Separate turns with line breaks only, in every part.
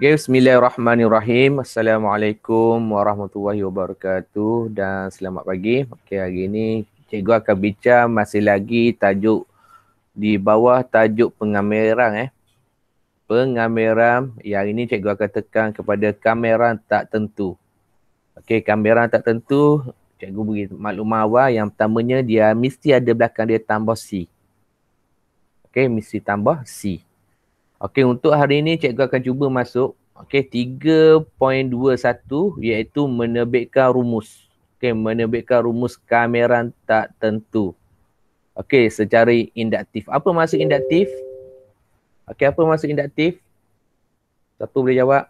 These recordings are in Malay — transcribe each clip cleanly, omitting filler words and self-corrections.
Okay, Bismillahirrahmanirrahim. Assalamualaikum warahmatullahi wabarakatuh dan selamat pagi. Okay, hari ini cikgu akan bincang masih lagi tajuk di bawah tajuk pengameran. Pengameran. Yang ini cikgu akan tekan kepada kamera tak tentu. Okay, kamera tak tentu, cikgu beri maklumat awal. Yang pertamanya dia mesti ada belakang dia tambah C. Okay, mesti tambah C. Okey, untuk hari ini cikgu akan cuba masuk 3.21 iaitu menerbitkan rumus. Okey, menerbitkan rumus kamera tak tentu. Okey, secara induktif. Apa maksud induktif? Okey, apa maksud induktif? Siapa boleh jawab?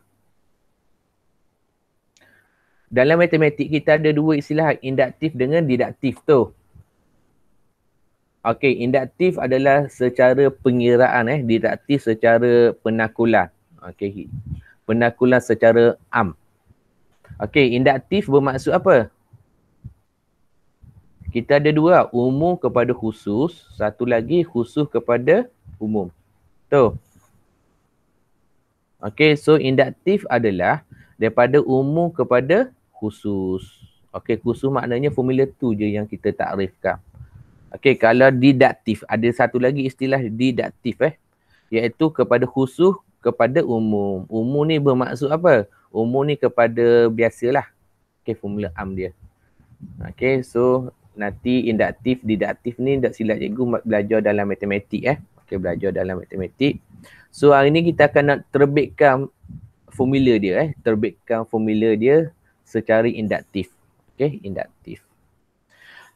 Dalam matematik kita ada dua istilah, induktif dengan diduktif tu. Okey, induktif adalah secara pengiraan, diduktif secara penakulan. Okey, penakulan secara am. Okey, induktif bermaksud apa? Kita ada dua, umum kepada khusus, satu lagi khusus kepada umum. Tu. Okey, so induktif adalah daripada umum kepada khusus. Okey, khusus maknanya formula tu je yang kita takrifkan. Okey, kalau diduktif, ada satu lagi istilah diduktif iaitu kepada khusus kepada umum. Umum ni bermaksud apa? Umum ni kepada biasalah. Okey, formula am dia. Okey, so nanti induktif, diduktif ni tak silap cikgu belajar dalam matematik Okey, belajar dalam matematik. So hari ni kita akan nak terbitkan formula dia terbitkan formula dia secara induktif. Okey, induktif.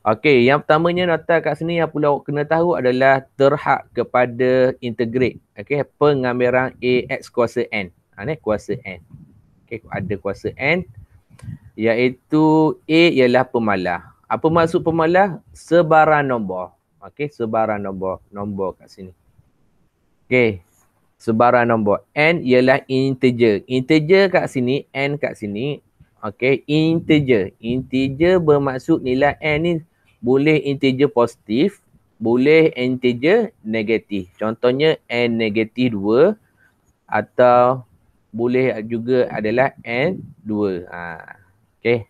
Okey, yang pertamanya nota kat sini yang perlu awak kena tahu adalah terhad kepada integrate. Okey, pengambilan AX kuasa N. Ni kuasa N. Okey, ada kuasa N iaitu A ialah pemalah. Apa maksud pemalah? Sebaran nombor. Okey, sebaran nombor. Nombor kat sini. Okey, sebaran nombor. N ialah integer. Integer kat sini, N kat sini. Okey, integer. Integer bermaksud nilai N ni boleh integer positif, boleh integer negatif. Contohnya N negatif 2 atau boleh juga adalah N2. Okey,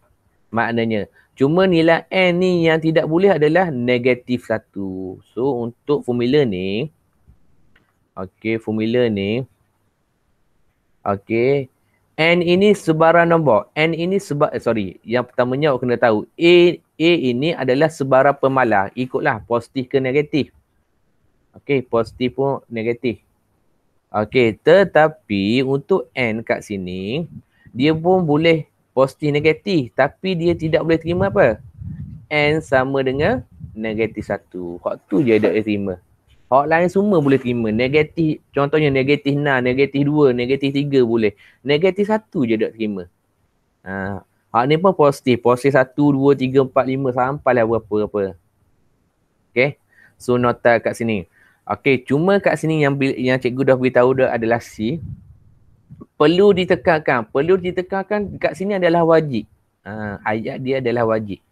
maknanya. Cuma nilai N ni yang tidak boleh adalah negatif 1. So, untuk formula ni, okey, formula ni, okey, N ini sebaran nombor. N ini yang pertamanya awak kena tahu. A ini adalah sebaran pemalah. Ikutlah positif ke negatif. Okey, positif pun negatif. Okey, tetapi untuk N kat sini, dia pun boleh positif negatif. Tapi dia tidak boleh terima apa? N sama dengan negatif 1. Hak tu je dia terima. Hak lain semua boleh terima. Negatif, contohnya negatif 6, negatif 2, negatif 3 boleh. Negatif 1 je tak terima. Hak ni pun positif. Positif 1, 2, 3, 4, 5 sampailah berapa-apa. Okay. So nota kat sini. Okay, cuma kat sini yang cikgu dah beritahu dah adalah C. Perlu ditekankan kat sini adalah wajib. Ayat dia adalah wajib.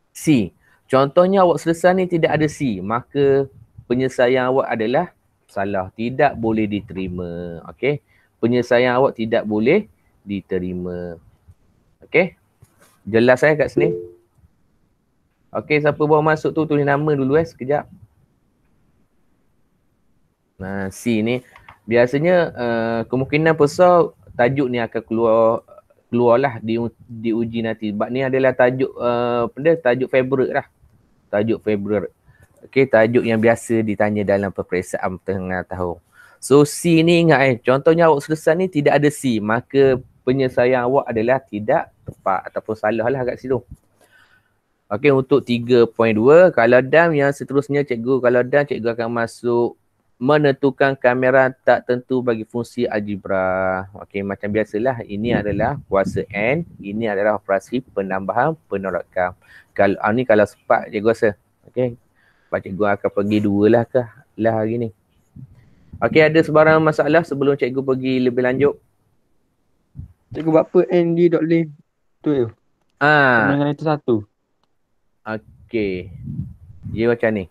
C. Contohnya awak selesai ni tidak ada C, maka penyelesaian awak adalah salah, tidak boleh diterima. Okey. Penyelesaian awak tidak boleh diterima. Okey. Jelas kat sini? Okey, siapa baru masuk tu tulis nama dulu sekejap. Nah, C ni biasanya kemungkinan besar tajuk ni akan keluarlah di uji nanti. Sebab ni adalah tajuk tajuk Februari lah. Tajuk Februari. Okey, tajuk yang biasa ditanya dalam peperiksaan tengah tahun. So C ni ingat contohnya awak selesai ni tidak ada C, maka penyelesaian awak adalah tidak tepat ataupun salah lah kat situ. Okey, untuk 3.2, kalau dam yang seterusnya cikgu akan masuk menentukan kamera tak tentu bagi fungsi algebra. Okey, macam biasalah, ini adalah kuasa N, ini adalah operasi penambahan penolakan. Kalau sempat cikgu rasa. Okey. Pak cikgu akan pergi 2 lah hari ni. Okey, ada sebarang masalah sebelum cikgu pergi lebih lanjut?
Cikgu buat apa N dia tak boleh 12 sama dengan itu 1?
Okey. Dia macam ni.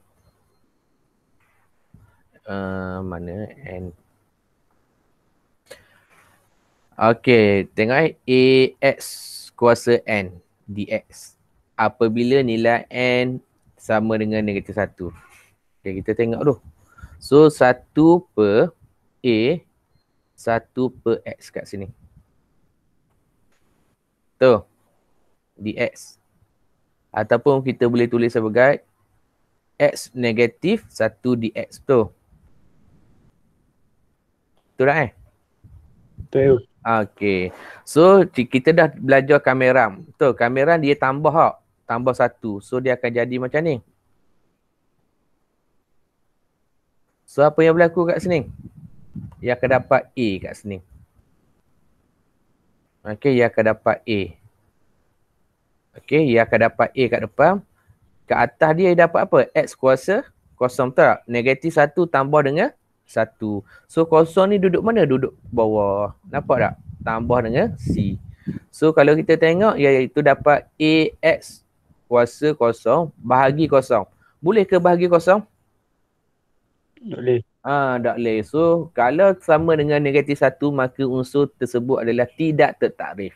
Mana N? Okey, tengok AX kuasa N dx. Apabila nilai N sama dengan negatif 1. Okay, kita tengok dulu. So, 1 per A, 1 per X kat sini. Tu, dx. Ataupun kita boleh tulis sebagai X negatif 1 dx. Tu. Betul tak
Betul.
Okay. So, kita dah belajar kameram. Betul, kameram dia tambah tak? Tambah 1. So, dia akan jadi macam ni. So, apa yang berlaku kat sini? Ia akan dapat A kat sini. Okay, ia akan dapat A. Okay, ia akan dapat A kat depan. Kat atas dia dapat apa? X kuasa kosong, tak? Negatif 1 tambah dengan 1. So, kosong ni duduk mana? Duduk bawah. Nampak tak? Tambah dengan C. So, kalau kita tengok, iaitu dapat AX kuasa kosong bahagi kosong. Boleh ke bahagi kosong?
Tak boleh.
Tak boleh. So, kalau sama dengan negatif 1, maka unsur tersebut adalah tidak tertakrif.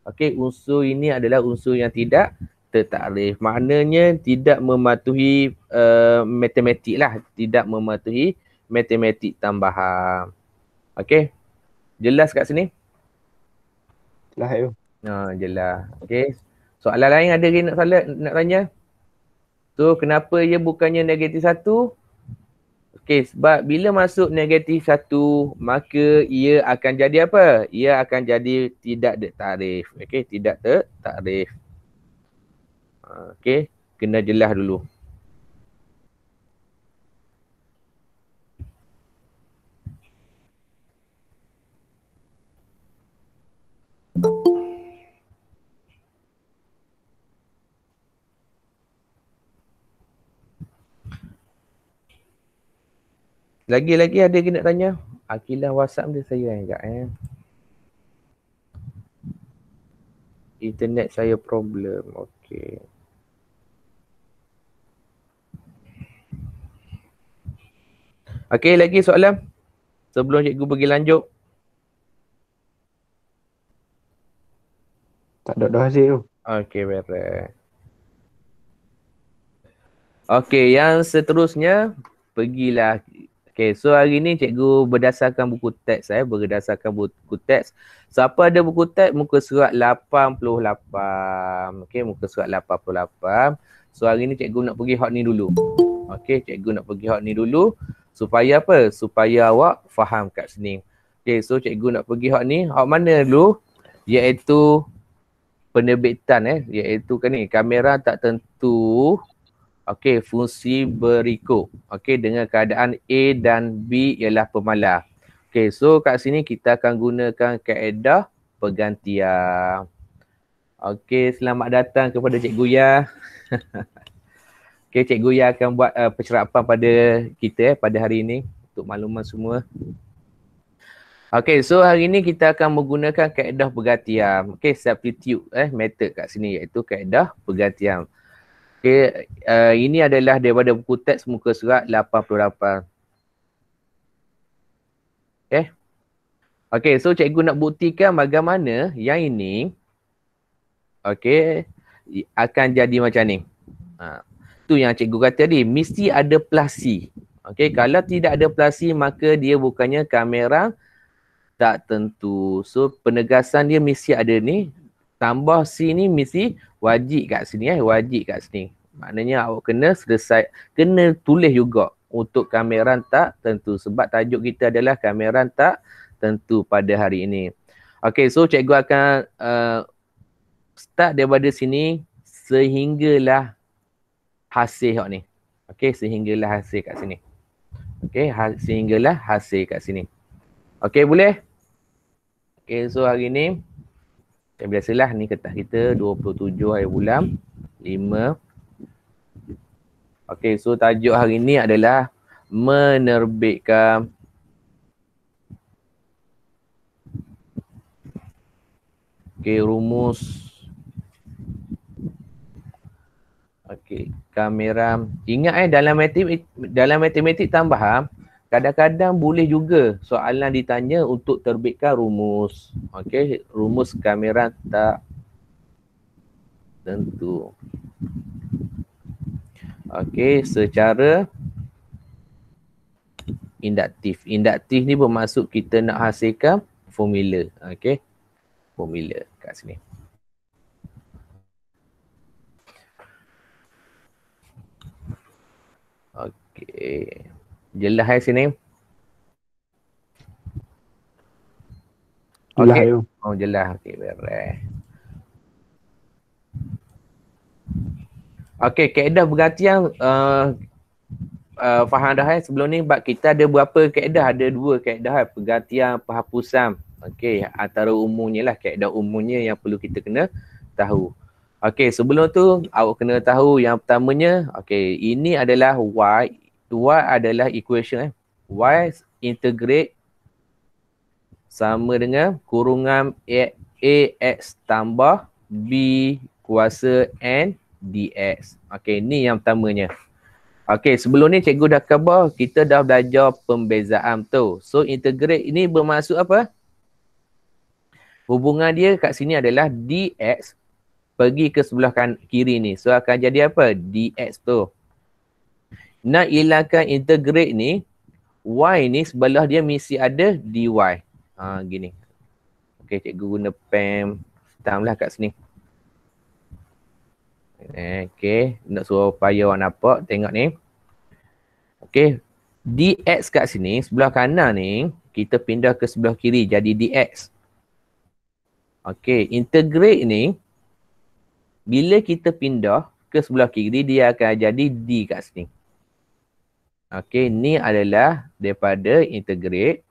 Okey, unsur ini adalah unsur yang tidak tertakrif. Maknanya tidak mematuhi matematik lah. Tidak mematuhi matematik tambahan. Okey, jelas kat sini?
Jelas tu.
Jelas. Okey. Soalan lain ada ke nak tanya? So, kenapa ia bukannya negatif 1? Okey, sebab bila masuk negatif 1, maka ia akan jadi apa? Ia akan jadi tidak tertakrif. Okey, tidak tertakrif. Okey, kena jelas dulu. Lagi-lagi ada ke nak tanya? Akilah WhatsApp dia saya enggak Internet saya problem. Okey. Okey, lagi soalan? Sebelum cikgu pergi lanjut.
Tak ada dah hasil tu.
Okey, beres. Okey, yang seterusnya pergilah. Okey, so hari ni cikgu berdasarkan buku teks berdasarkan buku teks. Siapa ada buku teks muka surat 88. Okey, muka surat 88. So hari ni cikgu nak pergi hot ni dulu. Okey, cikgu nak pergi hot ni dulu supaya apa? Supaya awak faham kat sini. Okey, so cikgu nak pergi hot ni. Hot mana dulu? Iaitu penerbitan iaitu kan ni kamera tak tentu. Okey, fungsi berikut. Okey, dengan keadaan A dan B ialah pemalar. Okey, so kat sini kita akan gunakan kaedah pergantian. Okey, selamat datang kepada Cikgu Ya. Okey, Cikgu Ya akan buat pencerapan pada kita pada hari ini untuk makluman semua. Okey, so hari ini kita akan menggunakan kaedah pergantian. Okey, substitute method kat sini iaitu kaedah pergantian. Okay, ini adalah daripada buku teks muka surat 88. Okay. Okay, so cikgu nak buktikan bagaimana yang ini okay, akan jadi macam ni. Tu yang cikgu kata tadi, mesti ada plus C. Okay, kalau tidak ada plus C, maka dia bukannya kamera tak tentu. So, penegasan dia mesti ada ni. Tambah C ni mesti wajib kat sini wajib kat sini. Maknanya awak kena selesai, kena tulis juga untuk kameran tak tentu. Sebab tajuk kita adalah kameran tak tentu pada hari ini. Okay, so cikgu akan start daripada sini sehinggalah hasil ni. Okay, sehinggalah hasil kat sini. Okay, sehinggalah hasil kat sini. Okay, boleh? Okay, so hari ni yang biasalah ni kertas kita 27 hari bulan 5. Okey, so tajuk hari ni adalah menerbitkan rumus kamera. Ingat dalam matematik tambahan, kadang-kadang boleh juga soalan ditanya untuk terbitkan rumus. Okey, rumus kamera tak tentu. Okey, secara induktif. Induktif ni bermaksud kita nak hasilkan formula. Okey, formula kat sini. Okey, jelas sini? Okey. Oh, jelas. Okey, beres. Okey, kaedah bergantian faham dah sebelum ni kita ada berapa kaedah? Ada 2 kaedah, pergantian, penghapusan. Okey, antara umumnya lah kaedah umumnya yang perlu kita kena tahu. Okey, sebelum tu awak kena tahu yang pertamanya, okey, ini adalah y. Y adalah equation y integrate sama dengan kurungan ax tambah b kuasa n dx. Okey, ni yang pertamanya. Okey, sebelum ni cikgu dah khabar, kita dah belajar pembezaan tu. So, integrate ini bermaksud apa? Hubungan dia kat sini adalah dx pergi ke sebelah kiri ni. So, akan jadi apa? Dx tu. Nak hilangkan integrate ni, y ni sebelah dia mesti ada dy. Gini. Okey, cikgu guna pen hitam lah kat sini. Okey, nak suruh supaya awak nampak, tengok ni. Okey, dx kat sini, sebelah kanan ni, kita pindah ke sebelah kiri jadi dx. Okey, integrate ni, bila kita pindah ke sebelah kiri, dia akan jadi d kat sini. Okey, ni adalah daripada integrate.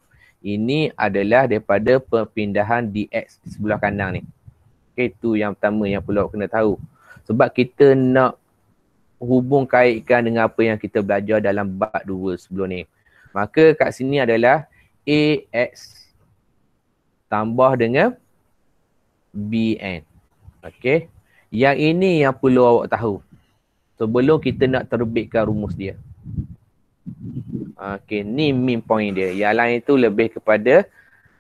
Ini adalah daripada perpindahan dx di sebelah kanan ni. Okey, tu yang pertama yang perlu awak kena tahu. Sebab kita nak hubung kaitkan dengan apa yang kita belajar dalam bab 2 sebelum ni. Maka kat sini adalah ax tambah dengan bn. Okey. Yang ini yang perlu awak tahu sebelum kita nak terbitkan rumus dia. Okey, ni main point dia. Yang lain tu lebih kepada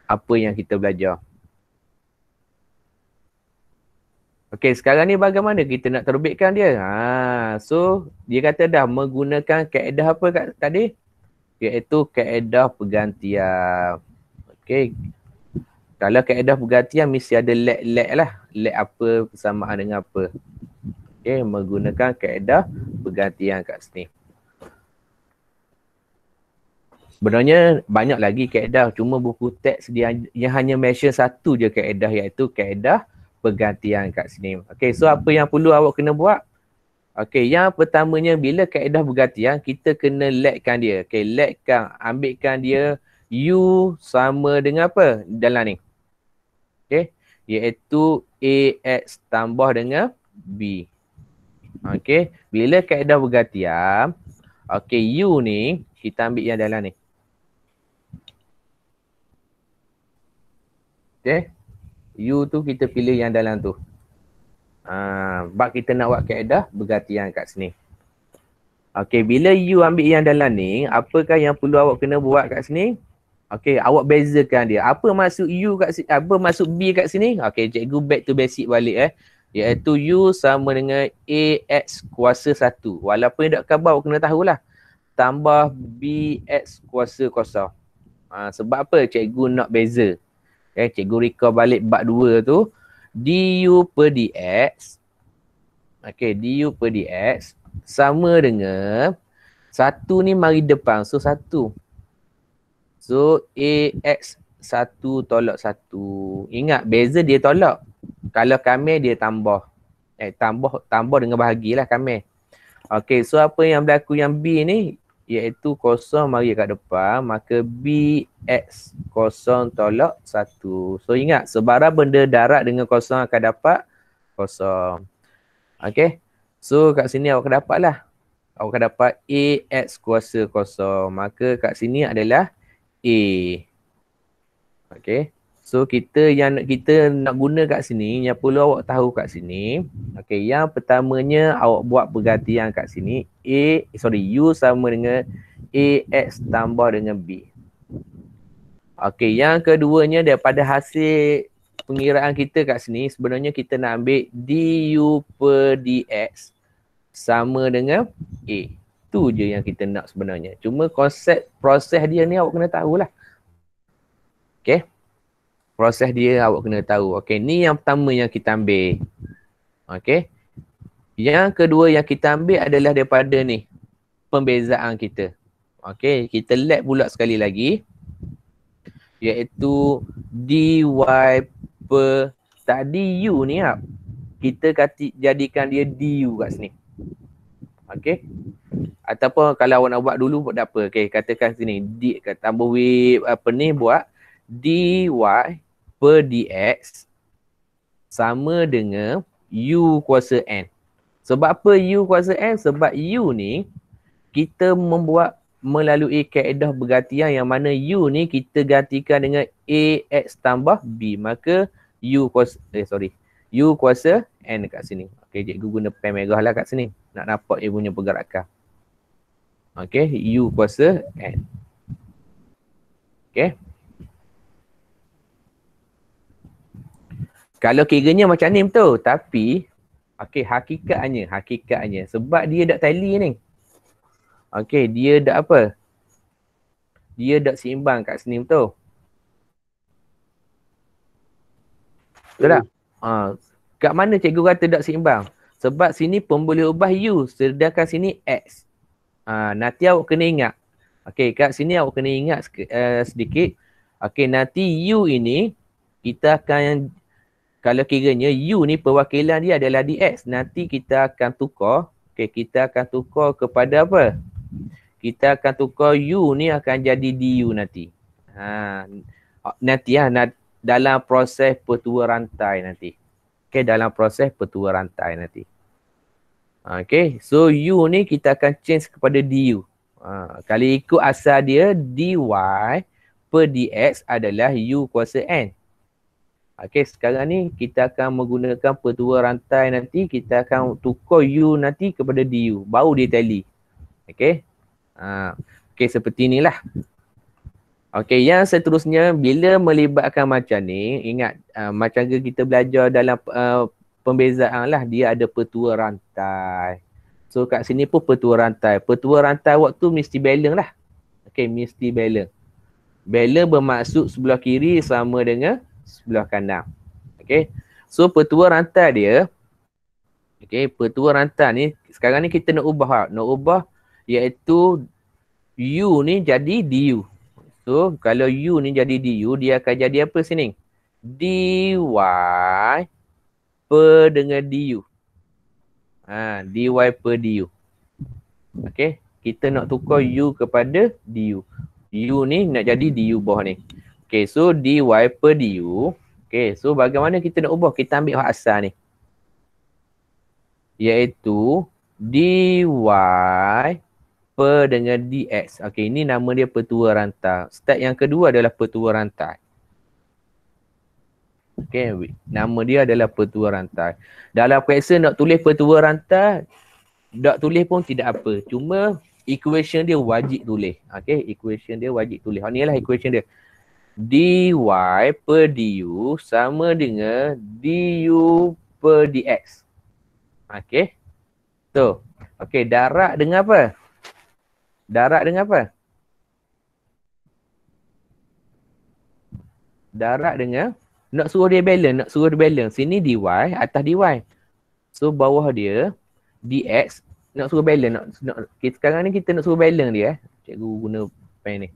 apa yang kita belajar. Okey, sekarang ni bagaimana kita nak terbitkan dia? So, dia kata dah menggunakan kaedah apa tadi? Iaitu kaedah pergantian. Okey. Kalau kaedah pergantian mesti ada lag lah. Lag apa persamaan dengan apa. Okey, menggunakan kaedah pergantian kat sini. Sebenarnya banyak lagi kaedah. Cuma buku teks dia yang hanya mention satu je kaedah iaitu kaedah pergantian kat sini. Okey, so apa yang perlu awak kena buat? Okey, yang pertamanya bila kaedah pergantian, kita kena lagkan dia. Okey, lagkan, ambilkan dia u sama dengan apa dalam ni? Okey, iaitu ax tambah dengan b. Okey, bila kaedah pergantian, okey, u ni kita ambil yang dalam ni. Okey. U tu kita pilih yang dalam tu. Sebab kita nak buat kaedah bergantian kat sini. Okey, bila U ambil yang dalam ni, apakah yang perlu awak kena buat kat sini? Okey, awak bezakan dia. Apa maksud U kat sini? Apa maksud B kat sini? Okey, cikgu back to basic balik Iaitu U sama dengan AX kuasa 1. Walaupun tak khabar, awak kena tahulah. Tambah BX kuasa kosong. Sebab apa cikgu nak beza? Cikgu recall balik bab 2 tu. Du per dx. Okey, du per dx sama dengan 1 ni mari depan. So 1. So ax 1 tolak 1. Ingat beza dia tolak. Kalau kamel dia tambah. Tambah dengan bahagilah kamel. Okey, so apa yang berlaku yang B ni? Iaitu kosong mari kat depan, maka bx kosong tolak 1. So ingat, sebarang benda darat dengan kosong akan dapat kosong. Okey, so kat sini awak akan dapat lah. Awak akan dapat ax kuasa kosong. Maka kat sini adalah a. Okey, So kita nak guna kat sini, yang perlu awak tahu kat sini, okey, yang pertamanya awak buat pergantian kat sini, U sama dengan AX tambah dengan B. Okey, yang keduanya daripada hasil pengiraan kita kat sini, sebenarnya kita nak ambil DU per DX sama dengan A. Tu je yang kita nak sebenarnya. Cuma konsep proses dia ni awak kena tahulah. Okey. Proses dia awak kena tahu. Okey, ni yang pertama yang kita ambil. Okey. Yang kedua yang kita ambil adalah daripada ni, pembezaan kita. Okey, kita let pula sekali lagi. Iaitu dy per, tadi u ni kita jadikan dia du kat sini. Okey. Ataupun kalau awak nak buat dulu buat apa? Okey, katakan sini tambah buat dy per dx sama dengan u kuasa n. Sebab apa u kuasa n? Sebab u ni kita membuat melalui kaedah bergantian yang mana u ni kita gantikan dengan ax tambah b. Maka u kuasa n kat sini. Okey, cikgu guna pen merah lah kat sini. Nak nampak dia punya pergerakan. Okey, u kuasa n. Okey. Kalau kiranya macam ni betul, tapi okey, hakikatnya sebab dia dak tally ni. Okey, dia dak apa? Dia dak seimbang kat sini betul. Betul tak? Kat mana cikgu kata dak seimbang? Sebab sini pemboleh ubah u, sedangkan sini x. Nanti awak kena ingat. Okey, kat sini awak kena ingat sedikit. Okey, nanti u ini kita akan, kalau kiranya u ni perwakilan dia adalah dx, nanti kita akan tukar. Okey, kita akan tukar kepada apa? Kita akan tukar u ni akan jadi du nanti. Nanti dalam proses pertua rantai nanti. Okey, dalam proses pertua rantai nanti. Okey, so u ni kita akan change kepada du. Kalau ikut asal dia, dy per dx adalah u kuasa n. Okey, sekarang ni kita akan menggunakan pertua rantai nanti, kita akan tukar u nanti kepada du. Baru dia tally. Okey. Okey, seperti inilah. Okey, yang seterusnya bila melibatkan macam ni, ingat macam kita belajar dalam pembezaan lah, dia ada pertua rantai. So kat sini pun pertua rantai. Pertua rantai waktu mesti balance lah. Okey, mesti balance. Balance bermaksud sebelah kiri sama dengan sebelah kanan. Okey. So pertua rantai dia, okey, pertua rantai ni sekarang ni kita nak ubah. Nak ubah iaitu u ni jadi du. So kalau u ni jadi du, dia akan jadi apa sini? Dy per dengan du. Dy per du. Okey, kita nak tukar u kepada du. U ni nak jadi du bawah ni. Okey, so dy per du. Okey, so bagaimana kita nak ubah? Kita ambil hak asal ni. Iaitu dy per dengan dx. Okey, ini nama dia pertua rantai. Step yang kedua adalah pertua rantai. Okey, nama dia adalah pertua rantai. Dalam kuesion nak tulis pertua rantai, tak tulis pun tidak apa. Cuma equation dia wajib tulis. Okey, equation dia wajib tulis. Ni lah equation dia. Dy per du sama dengan du per dx. Okey. Tu. Okey, darat dengan apa? Darat dengan apa? Darat dengan, nak suruh dia balance. Sini dy, atas dy. So bawah dia dx, nak suruh balance. Sekarang ni kita nak suruh balance dia. Cikgu guna pen ni.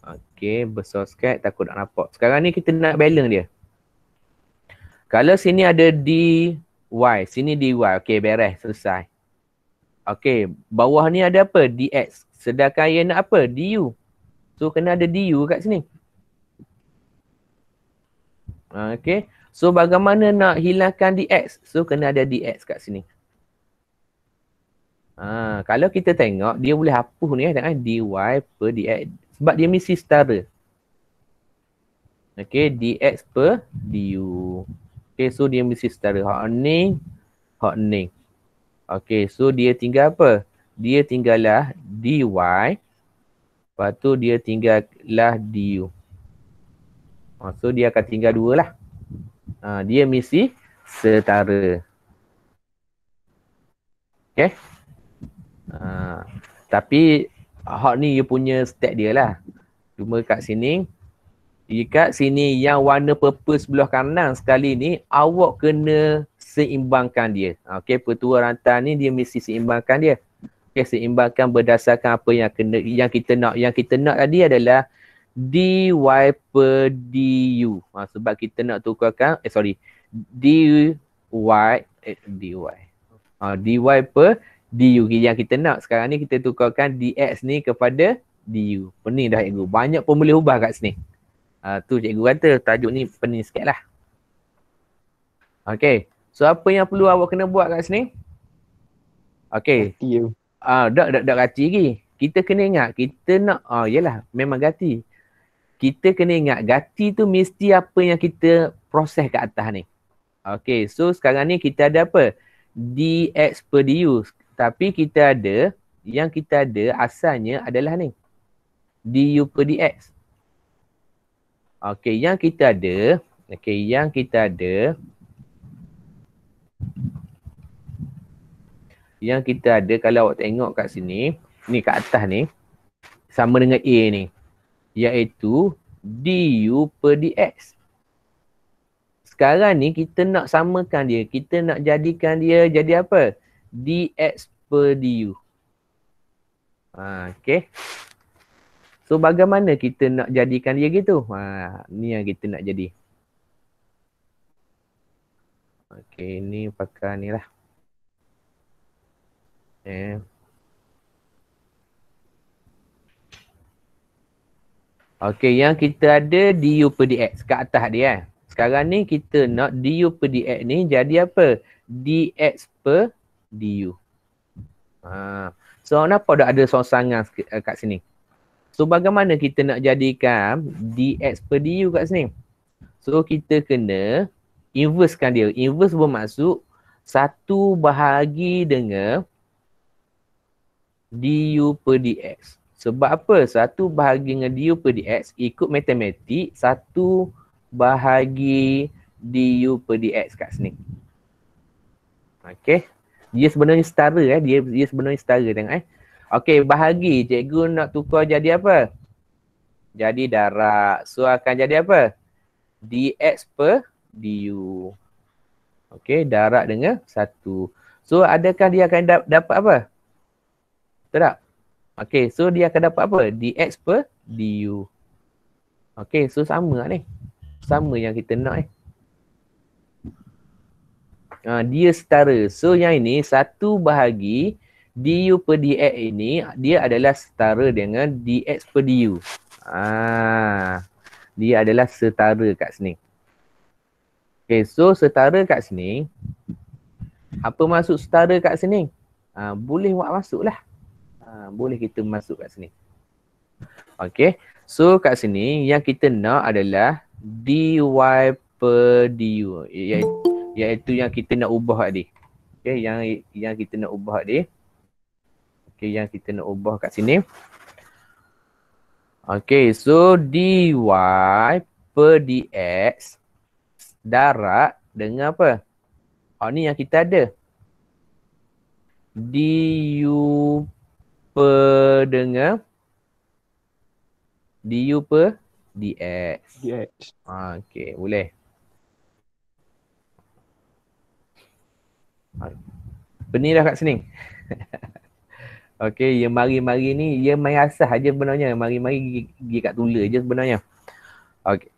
Okey, besar sikit takut nak nampak. Sekarang ni kita nak balance dia. Kalau sini ada dy, sini dy. Okey, beres, selesai. Okey, bawah ni ada apa? Dx. Sedangkan yang nak apa? Du. So kena ada du kat sini. Okey. So bagaimana nak hilangkan dx? So kena ada dx kat sini. Kalau kita tengok, dia boleh hapus ni dy per dx. Sebab dia mesti setara. Okay, dx per du. Okay, so dia mesti setara. Hak ni. Okay, so dia tinggal apa? Dia tinggallah dy. Lepas tu dia tinggallah du. So dia akan tinggal 2 lah. Dia mesti setara. Okay. Tapi hak ni dia punya step dia lah. Cuma kat sini yang warna purple sebelah kanan sekali ni, awak kena seimbangkan dia. Okay, pertua rantai ni dia mesti seimbangkan dia. Okay, seimbangkan berdasarkan apa yang kita nak. Yang kita nak tadi adalah dy per du. Sebab kita nak tukarkan, dy per du yang kita nak. Sekarang ni kita tukarkan dx ni kepada du. Pening dah cikgu. Banyak pun boleh ubah kat sini. Tu cikgu kata tajuk ni pening sikit lah. Okay. So apa yang perlu awak kena buat kat sini? Okay. Dak gati lagi. Kita kena ingat. Kita nak, yelah memang gati. Kita kena ingat gati tu mesti apa yang kita proses kat atas ni. Okay. So sekarang ni kita ada apa? Dx per du. Tapi kita ada, yang kita ada asalnya adalah ni. Du per dx. Okey, yang kita ada kalau awak tengok kat sini, ni kat atas ni sama dengan A ni, iaitu du per dx. Sekarang ni kita nak samakan dia, kita nak jadikan dia jadi apa? Dx per du. Okey. So bagaimana kita nak jadikan dia gitu? Ni yang kita nak jadi. Okey, ni pakai ni lah. Okey, yang kita ada du per dx kat atas dia. Sekarang ni kita nak du per dx ni jadi apa? Dx per du. So kenapa dah ada sorsangan kat sini? So bagaimana kita nak jadikan dx per du kat sini? So kita kena inversekan dia. Inverse bermaksud 1 bahagi dengan du per dx. Sebab apa? 1 bahagi dengan du per dx ikut matematik 1 bahagi du per dx kat sini. Okey. Dia sebenarnya setara dia sebenarnya setara tengok Okey, bahagi. Cikgu nak tukar jadi apa? Jadi darab. So akan jadi apa? Dx per du. Okey, darab dengan 1. So adakah dia akan dapat apa? Betul tak? Okey, so dia akan dapat apa? Dx per du. Okey, so sama ni. Sama yang kita nak dia setara. So yang ini 1 bahagi du per dx ini dia adalah setara dengan dx per du. Dia adalah setara kat sini. Okay, so setara kat sini. Apa maksud setara kat sini? Boleh buat masuk lah. Boleh kita masuk kat sini. Okay, so kat sini yang kita nak adalah dy per du. Iaitu yang kita nak ubah tadi. Okay, yang kita nak ubah tadi. Okay, yang kita nak ubah kat sini. Okay, so dy per dx darab dengan apa? Ni yang kita ada. Du per dengan du per dx. Okay, boleh. Benih dah kat sini. Okey, yang mari-mari ni, dia main asah aja sebenarnya. Mari-mari pergi kat tula je sebenarnya. Okey.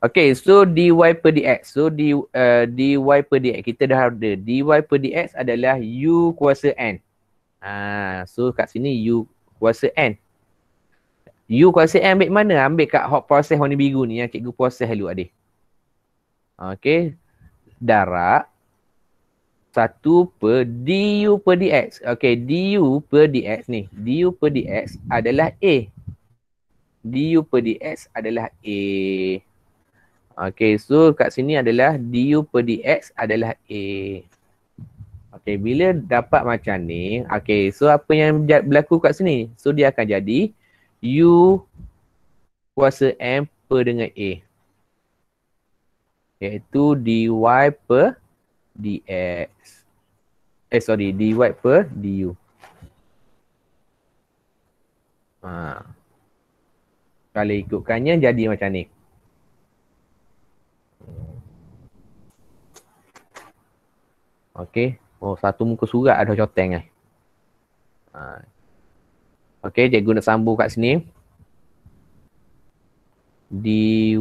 Okey, so dy per dx. So dy per dx. Kita dah ada. Dy per dx adalah u kuasa n. So kat sini u kuasa n. U kuasa n ambil mana? Ambil kat hot proses warna biru ni yang cikgu proses dulu adik. Okey. Darab 1 per du per dx. Okey, du per dx ni. Du per dx adalah A. Du per dx adalah A. Okay, so kat sini adalah du per dx adalah A. Okay, bila dapat macam ni, okay, so apa yang berlaku kat sini? So dia akan jadi U kuasa M per dengan A. Iaitu dy per dx. Dy per du. Kalau ikutkannya jadi macam ni. Okay. Oh, satu muka surat ada coteng. Okay, cikgu nak sambung kat sini. Dy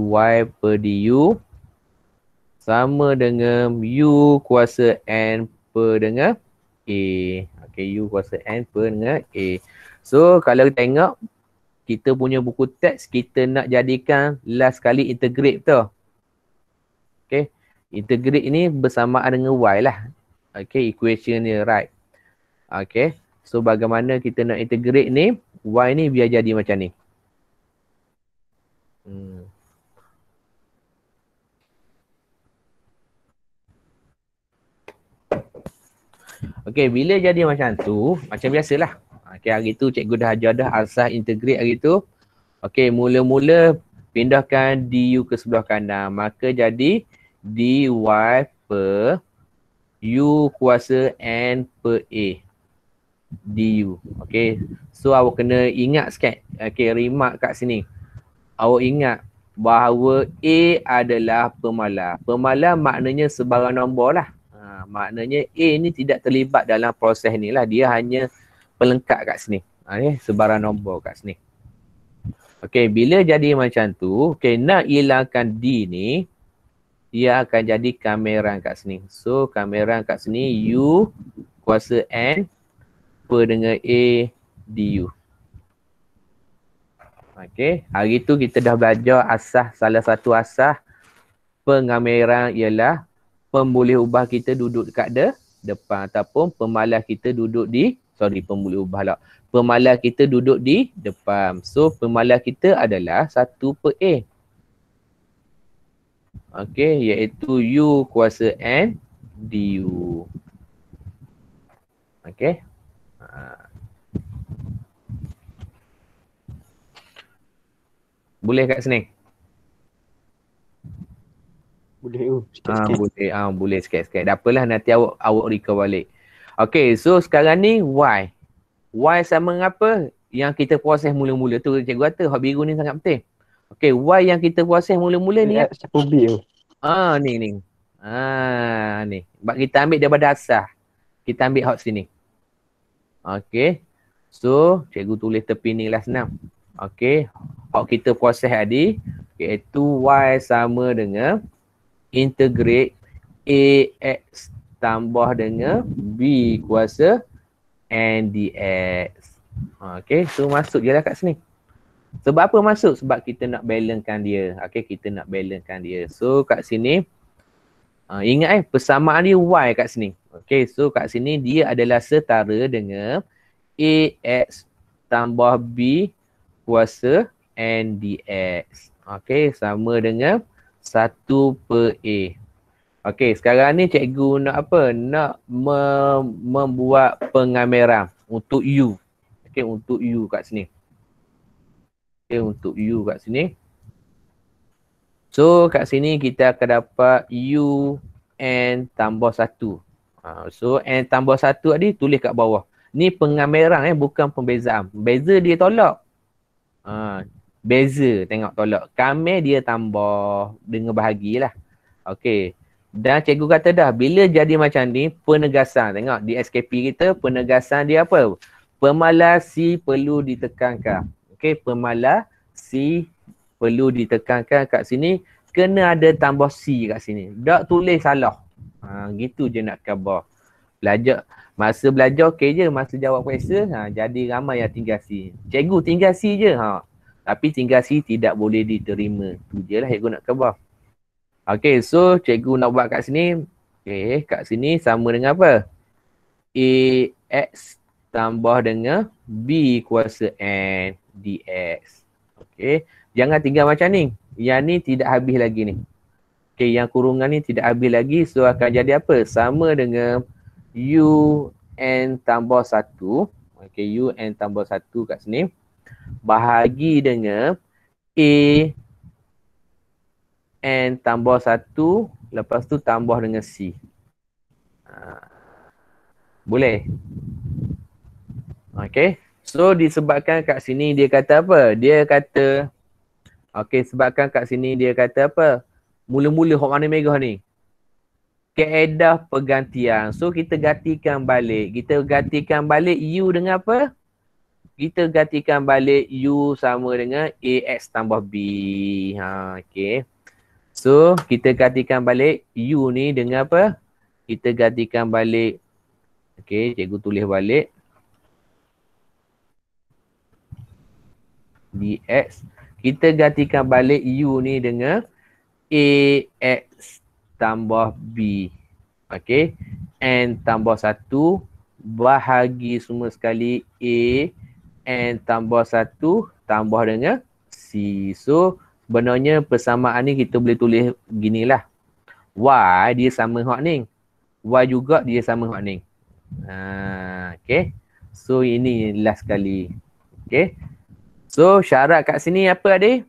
per du sama dengan U kuasa N per dengan A. Okay, U kuasa N per dengan A. So, kalau tengok kita punya buku teks, kita nak jadikan last kali integrate tu. Okay, integrate ni bersamaan dengan Y lah. Okay, equation ni right. Okay, so bagaimana kita nak integrate ni, Y ni biar jadi macam ni. Okay, bila jadi macam tu, macam biasalah. Okay, hari tu cikgu dah ajar dah asas integrate hari tu. Okay, mula-mula pindahkan du ke sebelah kanan. Maka jadi dy per u kuasa n per a du. Okay, so awak kena ingat sikit. Okay, remark kat sini. Awak ingat bahawa a adalah pemalar. Pemalar maknanya sebarang nombor lah. Maknanya A ni tidak terlibat dalam proses ni lah. Dia hanya pelengkap kat sini. Sebarang nombor kat sini. Okay, bila jadi macam tu, okay, nak hilangkan D ni, dia akan jadi kamera kat sini. So, kamera kat sini U kuasa N per dengan A du. Okay, hari tu kita dah belajar asas, salah satu asas pengameran ialah pemboleh ubah kita duduk dekat depan ataupun pemalas kita duduk di, pemboleh ubah lah. Pemalas kita duduk di depan. So, pemalas kita adalah 1 per A. Okey, iaitu U kuasa N du. Okey. Boleh kat sini?
Boleh sikit-sikit.
Boleh sikit-sikit. Tak apalah, nanti awak recall balik. Okay, so sekarang ni Y. Y sama dengan apa? Yang kita proses mula-mula tu cikgu kata hak biru ni sangat penting. Okay, Y yang kita proses mula-mula ni.
Siapa B tu?
Ni. Ni. Sebab kita ambil daripada asas. Kita ambil hak sini. Okay. So, cikgu tulis tepi ni lah senang. Okay. Hak kita proses tadi. Iaitu Y sama dengan integrate AX tambah dengan B kuasa N dx. Okay, so masuk je lah kat sini. Sebab apa masuk? Sebab kita nak balancekan dia. Okay, kita nak balancekan dia. So kat sini, ingat persamaan dia Y kat sini. Okay, so kat sini dia adalah setara dengan AX tambah B kuasa N dx. Okay, sama dengan 1 per A. Okey, sekarang ni cikgu nak apa? Nak membuat pengameran untuk U. Okey, untuk U kat sini. Okey, untuk U kat sini. So, kat sini kita akan dapat U N tambah 1. So, N tambah 1 tadi tulis kat bawah. Ni pengameran bukan pembezaan. Beza dia tolak. Beza tengok tolak. Kamer dia tambah dengan bahagilah. Okey. Dan cikgu kata dah bila jadi macam ni penegasan. Tengok di SKP kita penegasan dia apa? Pemalas C perlu ditekankan. Okey, pemalas C perlu ditekankan kat sini. Kena ada tambah C kat sini. Tak tulis salah. Gitu je nak khabar. Belajar. Masa belajar okey je. Masa jawab kuasa jadi ramai yang tinggal C. Cikgu tinggal C je. Tapi tinggal C tidak boleh diterima. Tu je lah cikgu nak khabar. Okay, so cikgu nak buat kat sini. Okay, kat sini sama dengan apa? AX tambah dengan B kuasa N dx. Okay, jangan tinggal macam ni. Yang ni tidak habis lagi ni. Okay, yang kurungan ni tidak habis lagi. So akan jadi apa? Sama dengan UN tambah 1. Okay, UN tambah 1 kat sini. Bahagi dengan A N tambah 1. Lepas tu tambah dengan C. Boleh? Okay. So disebabkan kat sini dia kata apa? Dia kata, okay, sebabkan kat sini dia kata apa? Mula-mula hok warna merah ni. Kaedah pergantian. So kita gantikan balik. Kita gantikan balik U dengan apa? Kita gantikan balik U sama dengan AX tambah B. Okay. So kita gantikan balik U ni dengan apa? Kita gantikan balik. Okay, cikgu tulis balik. Dx. Kita gantikan balik U ni dengan AX tambah B. Okay. N tambah 1 bahagi semua sekali A N tambah 1 tambah dengan C. So sebenarnya persamaan ni kita boleh tulis ginilah. Y dia sama hak ni. Y juga dia sama hak ni. Okay. So ini last sekali. Okay. So syarat kat sini apa adik?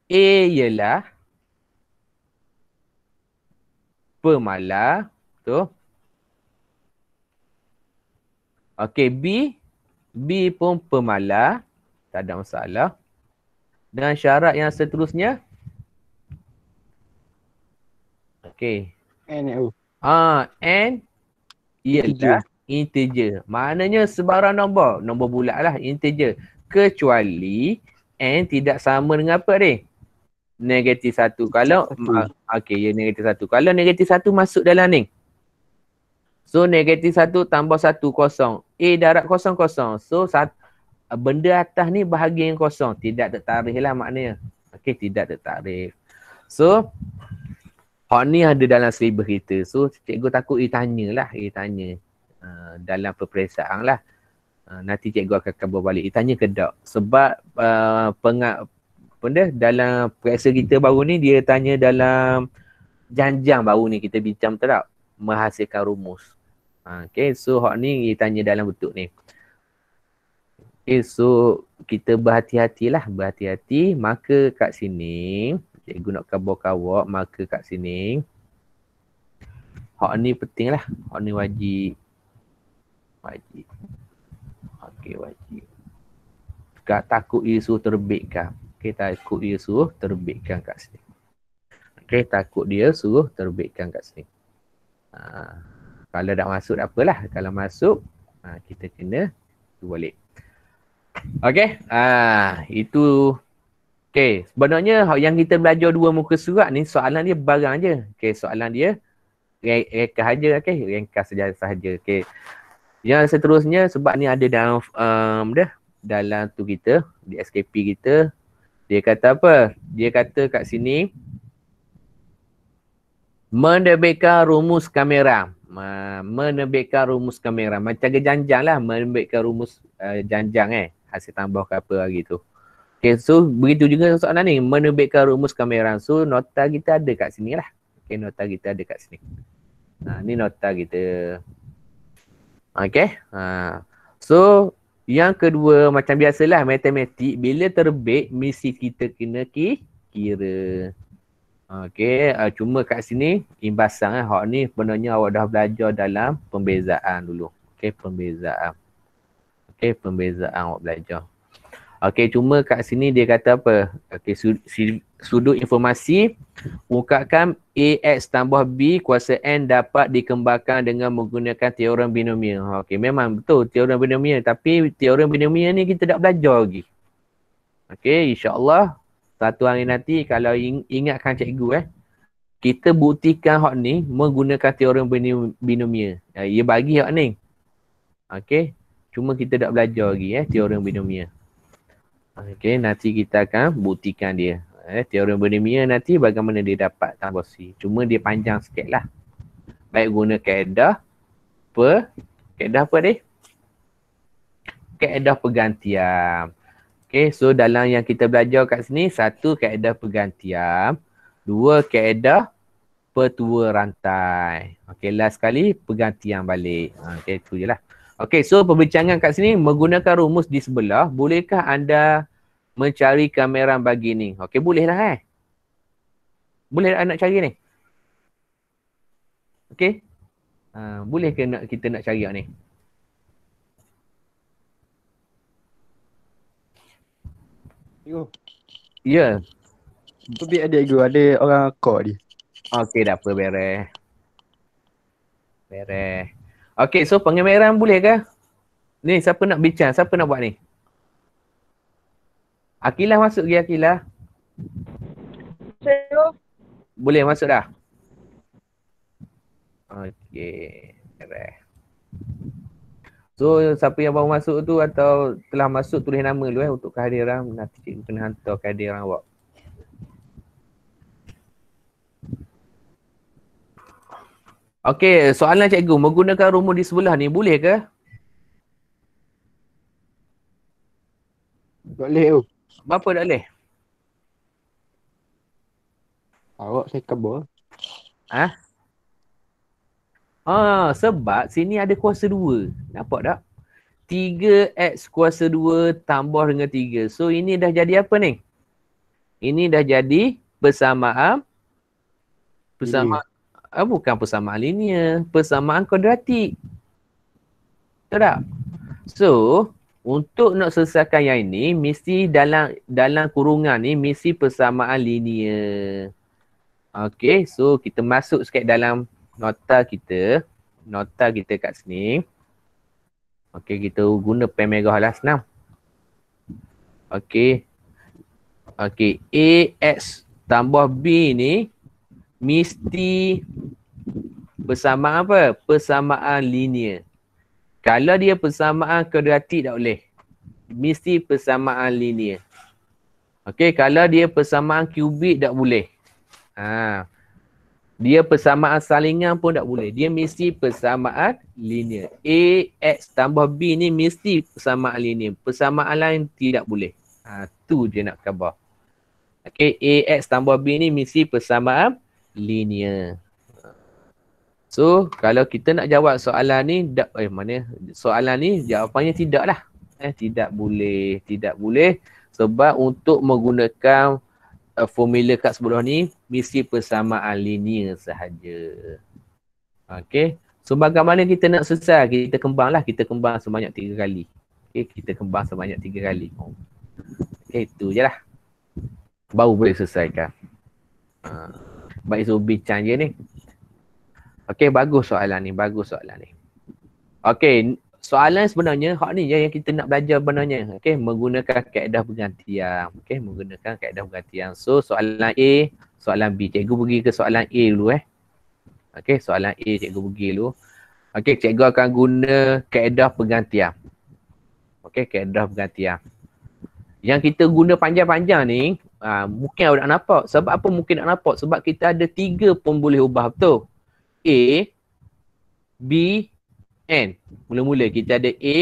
A ialah pemalar. Tu. Okay, B pun pemalar. Tak ada masalah. Dan syarat yang seterusnya. Okay.
N
ialah integer. Maknanya sebarang nombor. Nombor bulat lah, integer. Kecuali N tidak sama dengan apa ni? Negatif 1. Kalau okey, ya negatif 1. Kalau negatif 1 masuk dalam ni. So negatif 1 tambah 1 kosong. A darab kosong kosong. So benda atas ni bahagian kosong. Tidak tertarikh lah maknanya. Okey, tidak tertarikh. So hak ni ada dalam silibus kita. So cikgu takut tanyalah. Tanya dalam peperiksaan lah. Nanti cikgu akan cover balik. Tanya ke tak? Sebab dalam periksa kita baru ni dia tanya dalam janjang baru ni kita bincang betul tak? Menghasilkan rumus. Okay, so hak ni dia tanya dalam bentuk ni. Okay, so kita berhati-hatilah. Berhati-hati. Maka kat sini, cikgu nak cover-cover, maka kat sini hak ni penting lah. Hak ni wajib. Okay, wajib. Takut dia suruh terbitkan. Okay, takut dia suruh terbitkan kat sini. Okay, takut dia suruh terbitkan kat sini. Kalau tak masuk tak apalah. Kalau masuk, kita kena balik. Okay, itu. Okay, sebenarnya yang kita belajar 2 muka surat ni, soalan dia barang je. Okay, soalan dia reka saja. Okay, reka sahaja. Okay. Yang seterusnya sebab ni ada dalam dalam tu kita di SKP kita, dia kata apa? Dia kata kat sini menerbitkan rumus kamera. Menerbitkan rumus kamera. Macam janjang lah menerbitkan rumus janjang hasil tambah ke apa lagi tu. Okay, so begitu juga soalan ni menerbitkan rumus kamera. So nota kita ada kat sini lah. Okay, nota kita ada kat sini. Ni nota kita. Okay. So yang kedua macam biasalah matematik, bila terbit mesti kita kena kira. Okay. Cuma kat sini imbasan hak ni sebenarnya awak dah belajar dalam pembezaan dulu. Okay, pembezaan. Okay, pembezaan awak belajar. Okay, cuma kat sini dia kata apa? Okay, sudut informasi ungkapkan AX tambah B kuasa N dapat dikembangkan dengan menggunakan teorem binomial. Okay, memang betul teorem binomial, tapi teorem binomial ni kita tak belajar lagi. Okay, insyaAllah satu hari nanti kalau ingatkan cikgu kita buktikan hak ni menggunakan teorem binomial. Ia bagi hak ni. Okay, cuma kita tak belajar lagi teorem binomial. Okay, nanti kita akan buktikan dia. Teorem binomial nanti bagaimana dia dapat tambah C. Cuma dia panjang sikit lah. Baik guna kaedah apa ni? Kaedah pergantian. Okay, so dalam yang kita belajar kat sini, satu kaedah pergantian. Dua, kaedah petua rantai. Okey, last sekali pergantian balik. Okey, itu je lah. Okey, so perbincangan kat sini menggunakan rumus di sebelah. Bolehkah anda mencari kamera bagi ni? Okey, boleh lah Boleh nak cari ni? Okey. Boleh ke kita nak cari ni?
Yo.
Ya.
Tapi ada orang call dia.
Okey, dah apa, beres. Okey, so pengemeran boleh ke? Ni, siapa nak bincang? Siapa nak buat ni? Akilah masuk lagi, Akilah. Boleh masuk dah? Okey, beres. So, siapa yang baru masuk tu atau telah masuk, tulis nama dulu untuk kehadiran. Nanti cikgu kena hantar kehadiran awak. Okey, soalan cikgu. Menggunakan rumus di sebelah ni boleh ke?
Boleh.
Berapa tak boleh?
Awak saya kabur.
Sebab sini ada kuasa 2. Nampak tak? 3x kuasa 2 tambah dengan 3. So, ini dah jadi apa ni? Ini dah jadi persamaan. Bukan persamaan linear. Persamaan kuadratik. Betul tak? So, untuk nak selesaikan yang ini, mesti dalam kurungan ni, mesti persamaan linear. Okay, so kita masuk sikit dalam nota kita kat sini. Okey, kita guna pen merah lah, senang. Okey, AX tambah B ni mesti persamaan apa? Persamaan linear. Kalau dia persamaan kuadratik tak boleh. Mesti persamaan linear. Okey, kalau dia persamaan kubik tak boleh. Dia persamaan salingan pun tak boleh. Dia mesti persamaan linear. AX tambah B ni mesti persamaan linear. Persamaan lain tidak boleh. Tu je nak khabar. Okay, AX tambah B ni mesti persamaan linear. So, kalau kita nak jawab soalan ni, soalan ni jawapannya tidak lah. Tidak boleh. Tidak boleh. Sebab untuk menggunakan formula kat sebelah ni mesti persamaan linear sahaja. Okey. So bagaimana kita nak selesai? Kita kembang sebanyak 3 kali. Okey, kita kembang sebanyak 3 kali. Okey, itu je lah. Baru boleh selesaikan. Baik, so bincang je ni. Okey, bagus soalan ni. Okey, soalan sebenarnya hak ni je yang kita nak belajar sebenarnya. Okey, menggunakan kaedah pergantian. Okey, menggunakan kaedah pergantian. So, soalan A, soalan B. Cikgu pergi ke soalan A dulu Okey, soalan A cikgu pergi dulu. Okey, cikgu akan guna kaedah pergantian. Okey, kaedah pergantian. Yang kita guna panjang-panjang ni, mungkin awak nak nampak. Sebab apa mungkin nak nampak? Sebab kita ada 3 pun boleh ubah, betul? A, B, N. Mula-mula kita ada A,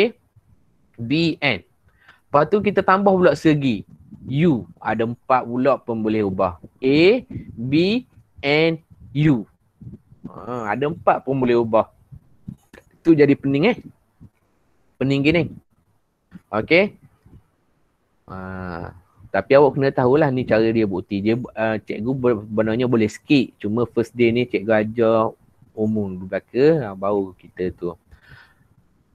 B, N. Lepas tu kita tambah pula segi U. Ada 4 pula pun boleh ubah. A, B, N, U. Ada 4 pun boleh ubah. Tu jadi pening Pening gini. Okey. Tapi awak kena tahulah ni cara dia bukti. Cikgu sebenarnya boleh skip. Cuma first day ni cikgu ajar umum dulu belaka. Baru kita tu.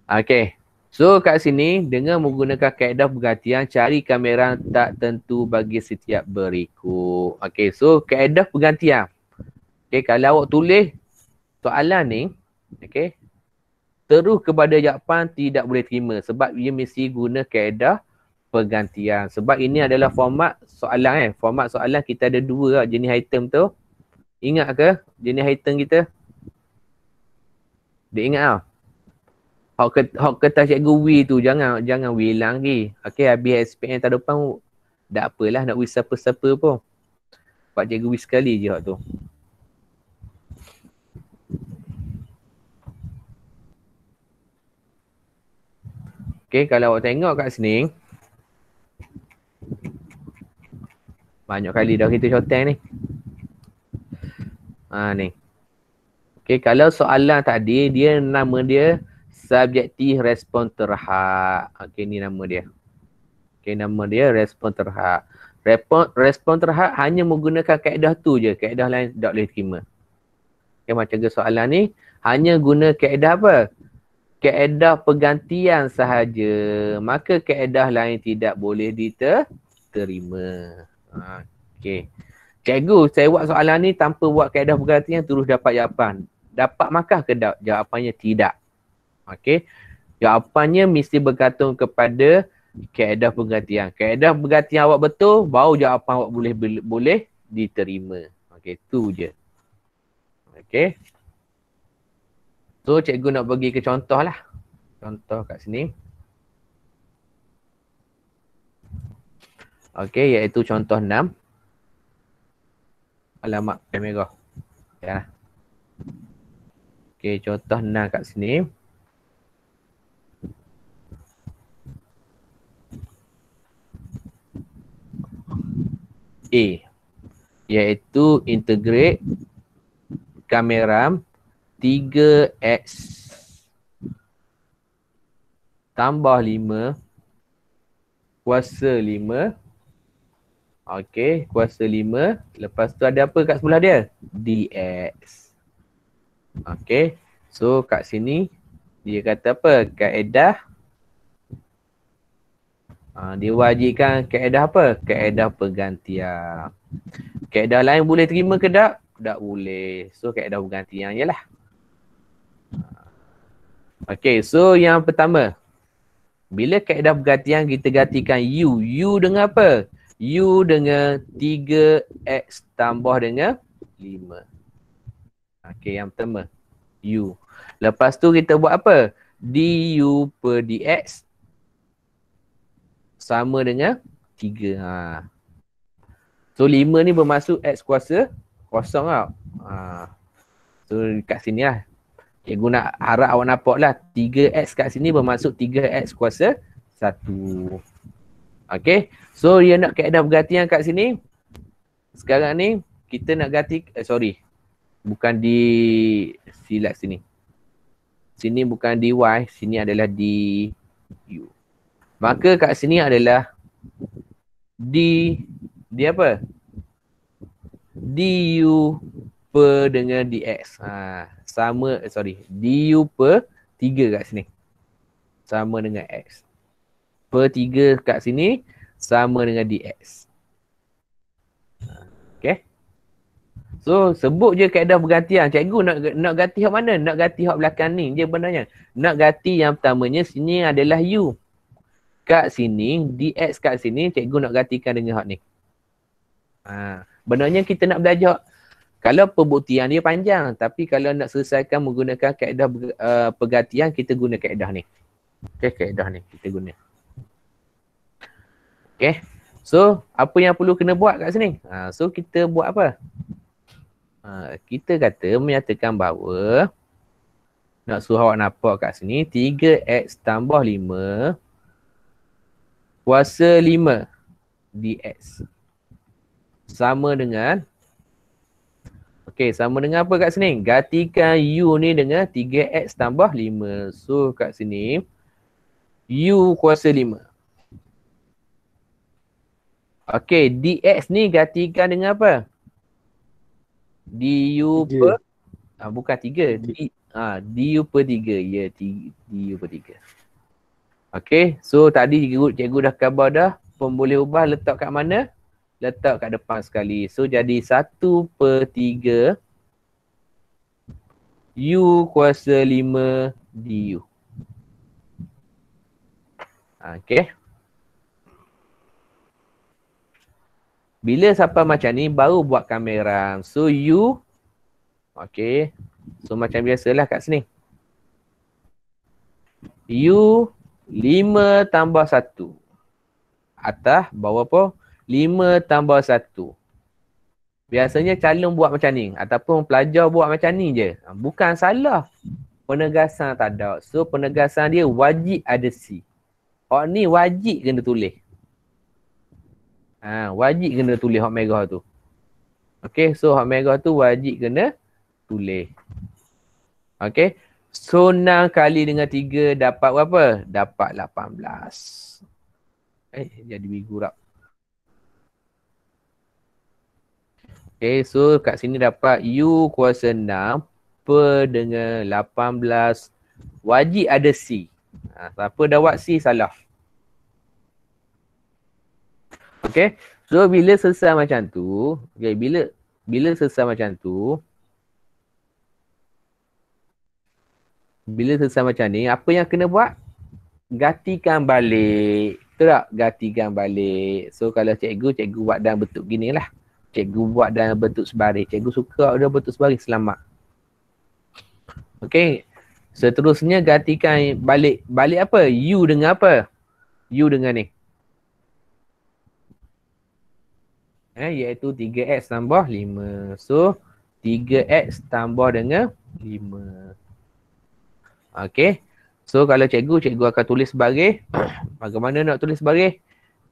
Okey. So kat sini dengan menggunakan kaedah pergantian cari kamera tak tentu bagi setiap berikut. Okey, so kaedah pergantian. Okey, kalau awak tulis soalan ni, okey, terus kepada jawapan tidak boleh terima sebab ia mesti guna kaedah pergantian. Sebab ini adalah format soalan Format soalan kita ada 2 jenis item tu. Ingat ke jenis item kita? Dia ingat tau. Hak kertas cikgu W tu jangan W hilang lagi. Okey, habis SPM tahun depan tak apalah nak W siapa-siapa pun. Pak cikgu W sekali je hak tu. Okey, kalau awak tengok kat sini banyak kali dah kita shortang ni. Ni. Okay, kalau soalan tadi, nama dia subjektif respon terhad. Okay, ni nama dia. Okay, nama dia respon terhad. Respon terhad hanya menggunakan kaedah tu je. Kaedah lain tak boleh terima. Okay, macam ke soalan ni, hanya guna kaedah apa? Kaedah pergantian sahaja. Maka kaedah lain tidak boleh diterima. Okay. Cikgu, saya buat soalan ni tanpa buat kaedah pergantian terus dapat jawapan. Dapat markah ke tak? Jawapannya tidak. Okay. Jawapannya mesti bergantung kepada kaedah pergantian. Kaedah pergantian awak betul, baru jawapan awak boleh diterima. Okay, tu je. Okay. So, cikgu nak bagi ke contoh lah. Contoh kat sini. Okay, iaitu contoh 6. Alamat kamera. Ya. Okay, contoh 6 kat sini. A. Iaitu integrate kamera 3x tambah 5 kuasa 5. Okey, kuasa 5. Lepas tu ada apa kat sebelah dia? Dx. Okey. So kat sini dia kata apa? Kaedah. Dia wajibkan kaedah apa? Kaedah pergantian. Kaedah lain boleh terima ke tak? Tak boleh. So kaedah pergantian je lah. Okey, so yang pertama. Bila kaedah pergantian kita gantikan U. U dengan apa? U dengan 3x tambah dengan 5. Okey, yang pertama. U. Lepas tu kita buat apa? Du per dx sama dengan 3. So 5 ni bermaksud x kuasa kosong tau. So kat sini lah. Cikgu nak harap awak nampak lah. 3x kat sini bermaksud 3x kuasa 1. Okay. So dia nak kaedah pergantian kat sini. Sekarang ni kita nak ganti, bukan di silap sini. Sini bukan dy, sini adalah du. Maka kat sini adalah di apa? Du per dengan dx. Sama, du per 3 kat sini. Sama dengan x. Per 3 kat sini sama dengan dx. Okay. So sebut je kaedah pergantian. Cikgu nak ganti hak mana? Nak ganti hak belakang ni je benarnya. Nak ganti yang pertamanya sini adalah u. Kat sini, dx kat sini cikgu nak gantikan dengan hak ni. Benarnya kita nak belajar. Kalau pembuktian dia panjang. Tapi kalau nak selesaikan menggunakan kaedah pergantian, kita guna kaedah ni. Okay, kaedah ni kita guna. Okay. So, apa yang perlu kena buat kat sini? So, kita buat apa? Kita kata menyatakan bahawa nak suruh awak nampak kat sini 3x tambah 5 kuasa 5 dx sama dengan sama dengan apa kat sini? Gantikan u ni dengan 3x tambah 5. So kat sini u kuasa 5. Dx ni gantikan dengan apa? Du per bukan 3. Du per 3. Ya, du per 3. So tadi cikgu dah khabar dah. Boleh ubah letak kat mana? Letak kat depan sekali. So jadi 1 per 3 u kuasa 5 du. Bila sampai macam ni baru buat kamera. So u so macam biasalah kat sini. U 5 tambah 1. Atas bawah apa? 5 tambah 1. Biasanya calon buat macam ni. Ataupun pelajar buat macam ni je. Bukan salah. Penegasan tak ada. So penegasan dia wajib ada C. Hak ni wajib kena tulis. Wajib kena tulis hak merah tu. So hak merah tu wajib kena tulis. Okay. So 6 kali dengan 3 dapat berapa? Dapat 18. Jadi bergurap. Okay, so kat sini dapat U kuasa 6 per dengan 18. Wajib ada C. Siapa dah buat C salah. Okay, so bila selesai macam tu, okay, bila selesai macam tu, bila selesai macam ni, apa yang kena buat? Gatikan balik. Betul tak? Gatikan balik. So kalau cikgu buat dalam bentuk gini lah. Cikgu buat dalam bentuk sebaris. Cikgu suka dia bentuk sebaris, selamat. Okay. Seterusnya gatikan balik. Balik apa? U dengan apa? U dengan ni. Iaitu 3X tambah 5. So 3X tambah dengan 5. Okay. So kalau cikgu akan tulis sebagai bagaimana nak tulis sebagai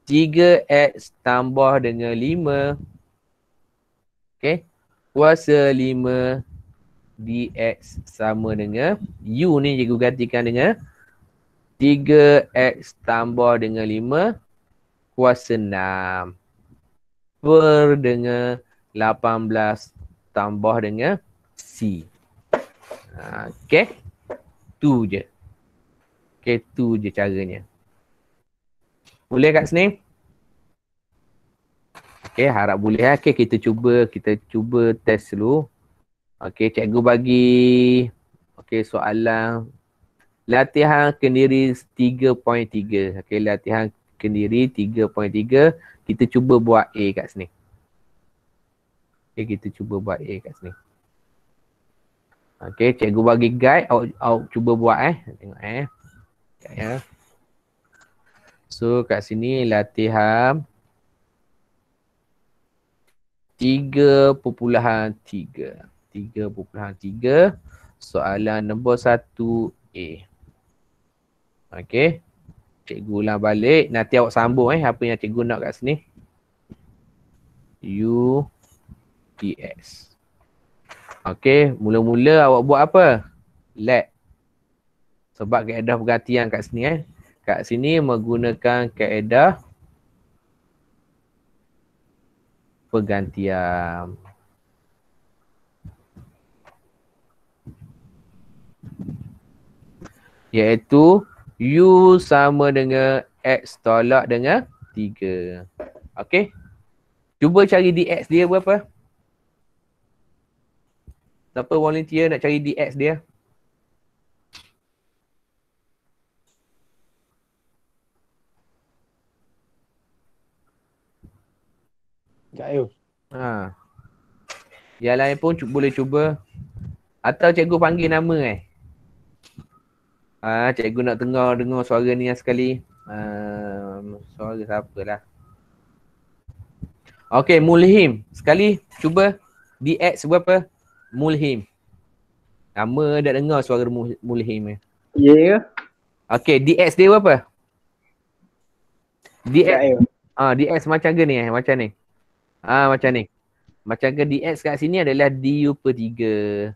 3X tambah dengan 5. Okay. Kuasa 5 dx sama dengan U ni cikgu gantikan dengan 3X tambah dengan 5 kuasa 6 per dengan 18 tambah dengan C. Okay. Tu je. Okay, tu je caranya. Boleh kat sini? Okay, harap boleh. Okay, kita cuba test dulu. Okay, cikgu bagi soalan latihan kendiri 3.3. Okay, latihan kendiri 3.3. Kita cuba buat A kat sini. Okay, kita cuba buat A kat sini. Okay, cikgu bagi guide. Awak cuba buat Tengok ya. So, kat sini latihan 3.3. 3.3 soalan nombor 1A. Okey. Cikgu ulang balik. Nanti awak sambung apa yang cikgu nak kat sini. U dx. Okey, mula-mula awak buat apa? Let. Sebab kaedah pergantian kat sini Kat sini menggunakan kaedah pergantian. Iaitu U sama dengan X tolak dengan 3. Okey. Cuba cari dx dia berapa? Siapa volunteer nak cari dx dia?
Sekejap
Yang lain pun boleh cuba. Atau cikgu panggil nama cikgu nak dengar suara ni sekali. Suara siapa lah. Okey, Mulhim. Sekali cuba dx berapa? Mulhim. Lama dah dengar suara Mulhim
Ya.
Okey, dx dia berapa? Dx. Dx macam ke ni macam ni. Macam ni. Macam ke dx kat sini adalah du per 3.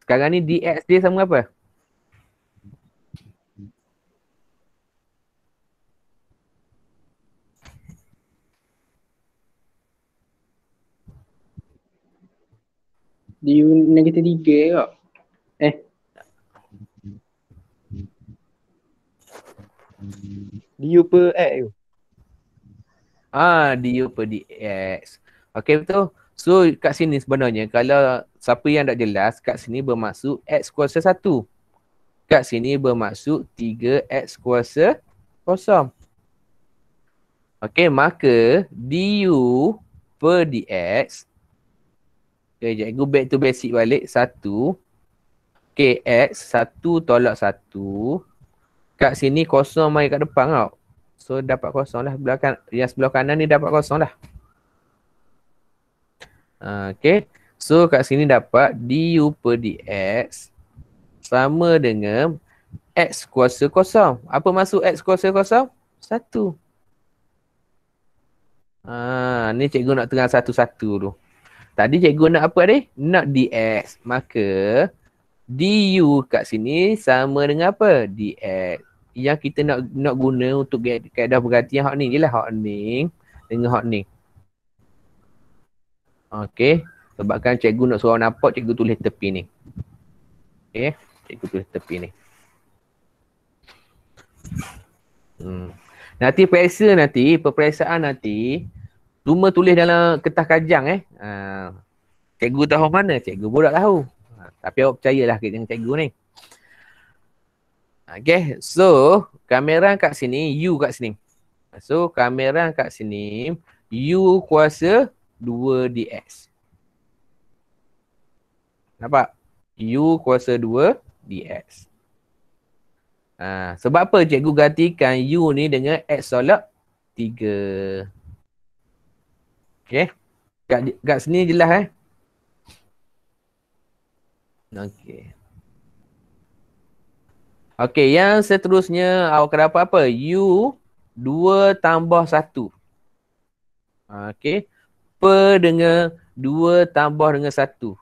Sekarang ni dx dia sama apa?
Du negatif 3 kak. Du per X tu.
Du per dx. Okey, betul. So kat sini sebenarnya kalau siapa yang tak jelas, kat sini bermaksud X kuasa 1. Kat sini bermaksud 3X kuasa 0. Okey, maka du per dx. Okay, cikgu back to basic balik. 1. Okay, X 1 tolak 1. Kat sini kosong mai kat depan tau. So dapat kosong lah. Yang sebelah kanan ni dapat kosong lah. Okay. So kat sini dapat du per dx sama dengan X kuasa 0. Apa maksud X kuasa 0? 1. Ni cikgu nak tengah satu-satu tu. Tadi cikgu nak apa ni? Nak dx. Maka du kat sini sama dengan apa? Dx. Yang kita nak guna untuk kaedah perhatian hak ni je lah. Hak ni dengan hak ni. Okey. Sebabkan cikgu nak suruh nampak, cikgu tulis tepi ni. Okey. Cikgu tulis tepi ni. Nanti peperiksaan nanti cuma tulis dalam kertas kajang Cikgu tahu mana? Cikgu pun tak tahu. Tapi awak percayalah dengan cikgu ni. Okay. So, kamera kat sini, U kat sini. So, kamera kat sini, U kuasa 2dx. Nampak? U kuasa 2dx. Sebab apa cikgu gantikan U ni dengan X tolak 3. Okay. Kat sini jelas Okay. Okay, yang seterusnya awak kena apa? U 2 tambah 1. Okay. Per dengan 2 tambah dengan 1.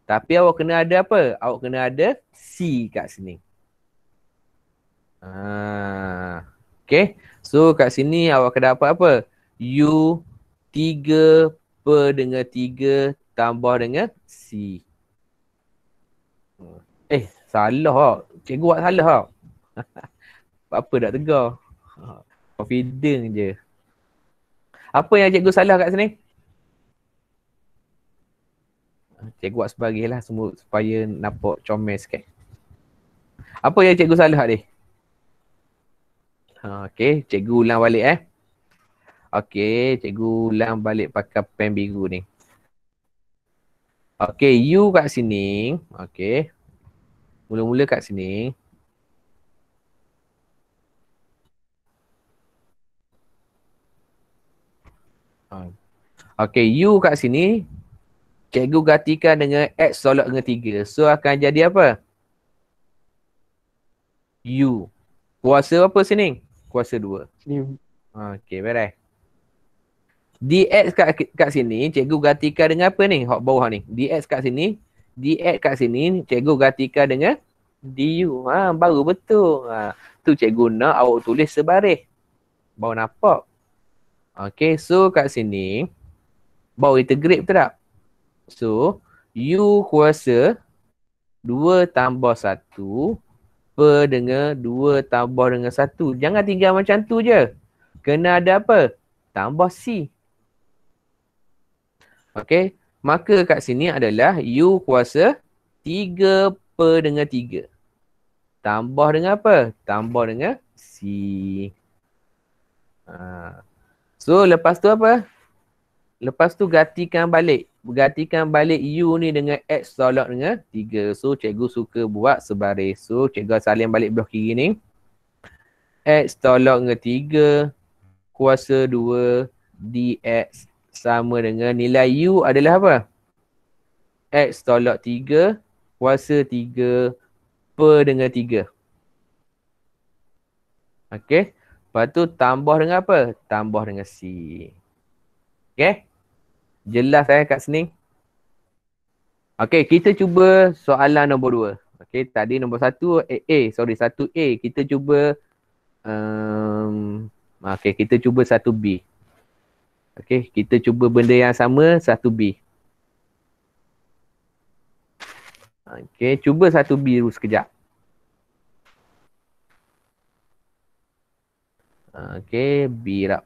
Tapi awak kena ada apa? Awak kena ada C kat sini. Okay. So kat sini awak kena apa? U 3 per dengan 3 tambah dengan C. Salah. Cikgu buat salah. Apa tak tegar. Confident je. Apa yang cikgu salah kat sini? Cikgu buat sebagilah semua supaya nampak comel sikit. Apa yang cikgu salah ni? Okey, cikgu ulang balik Okey, cikgu ulang balik pakai pen biru ni. Okey, U kat sini. Okey. Mula-mula kat sini. Okey, U kat sini. Cikgu gantikan dengan X tolak dengan 3. So, akan jadi apa? U. Kuasa apa sini? Kuasa 2. Okey, beres. Dx kat sini, cikgu gantikan dengan apa ni? Hak bawah ni. Dx kat sini. Dx kat sini, cikgu gantikan dengan du. Baru betul. Tu cikgu nak awak tulis sebaris. Baru nampak. Okey, so kat sini, baru integrate betul tak? So, U kuasa 2 tambah 1 per dengan 2 tambah dengan 1. Jangan tinggal macam tu je. Kena ada apa? Tambah C. Okey. Maka kat sini adalah U kuasa 3 per dengan 3. Tambah dengan apa? Tambah dengan C. So, lepas tu apa? Lepas tu gantikan balik. Gantikan balik U ni dengan X tolak dengan 3. So, cikgu suka buat sebaris. So, cikgu salin balik belah kiri ni. X tolak dengan 3 kuasa 2 dx sama dengan nilai U adalah apa? X tolak 3 kuasa 3 per dengan 3. Okey. Lepas tu tambah dengan apa? Tambah dengan C. Okey. Jelas kat sini? Okey, kita cuba soalan nombor 2. Okey, tadi nombor 1 1A. Kita cuba okey, kita cuba 1B. Okey, kita cuba benda yang sama 1B. Okey, cuba 1B dulu sekejap. Okey, B rap.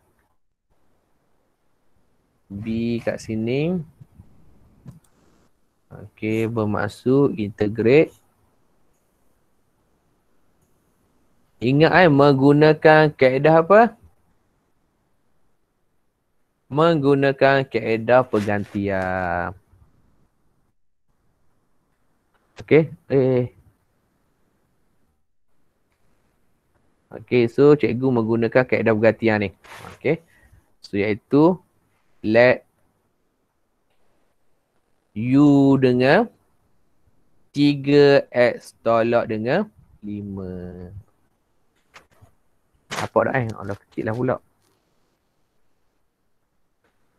B kat sini. Okey, bermaksud integrate. Ingat menggunakan kaedah apa? Menggunakan kaedah pergantian. Okey. Okey, so cikgu menggunakan kaedah pergantian ni. Okey. So iaitu let U dengan 3X tolak dengan 5. Apa dah Allah kecil lah pula.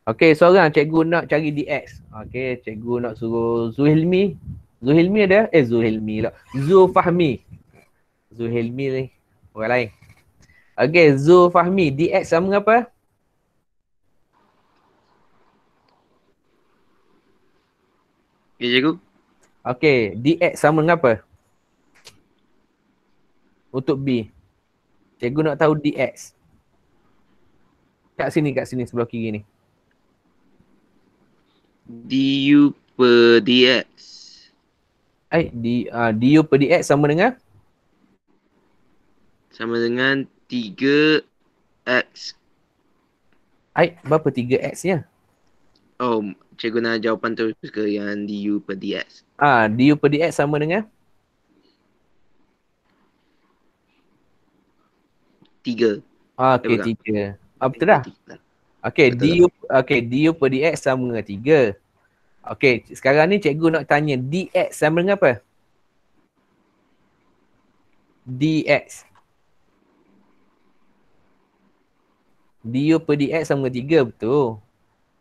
Okey, seorang cikgu nak cari DX. Okey, cikgu nak suruh Zuhilmi. Zuhilmi ada? Zuhilmi lah. Zulfahmi. Zuhilmi ni. Orang lain. Okey, Zulfahmi. DX sama dengan apa?
Ya, cikgu.
Okey, DX sama dengan apa? Untuk B. Cikgu nak tahu DX. Kat sini sebelah kiri ni.
Du per dx.
Du per DX sama dengan?
Sama dengan 3x.
Berapa 3X nya?
Oh, cikgu nak jawapan terus ke yang du per dx.
Du per DX sama dengan?
3.
Okey, 3. Betul dah? Okey, du per DX sama dengan 3. Okey, sekarang ni cikgu nak tanya DX sama dengan apa? DX. Du per DX sama dengan 3, betul.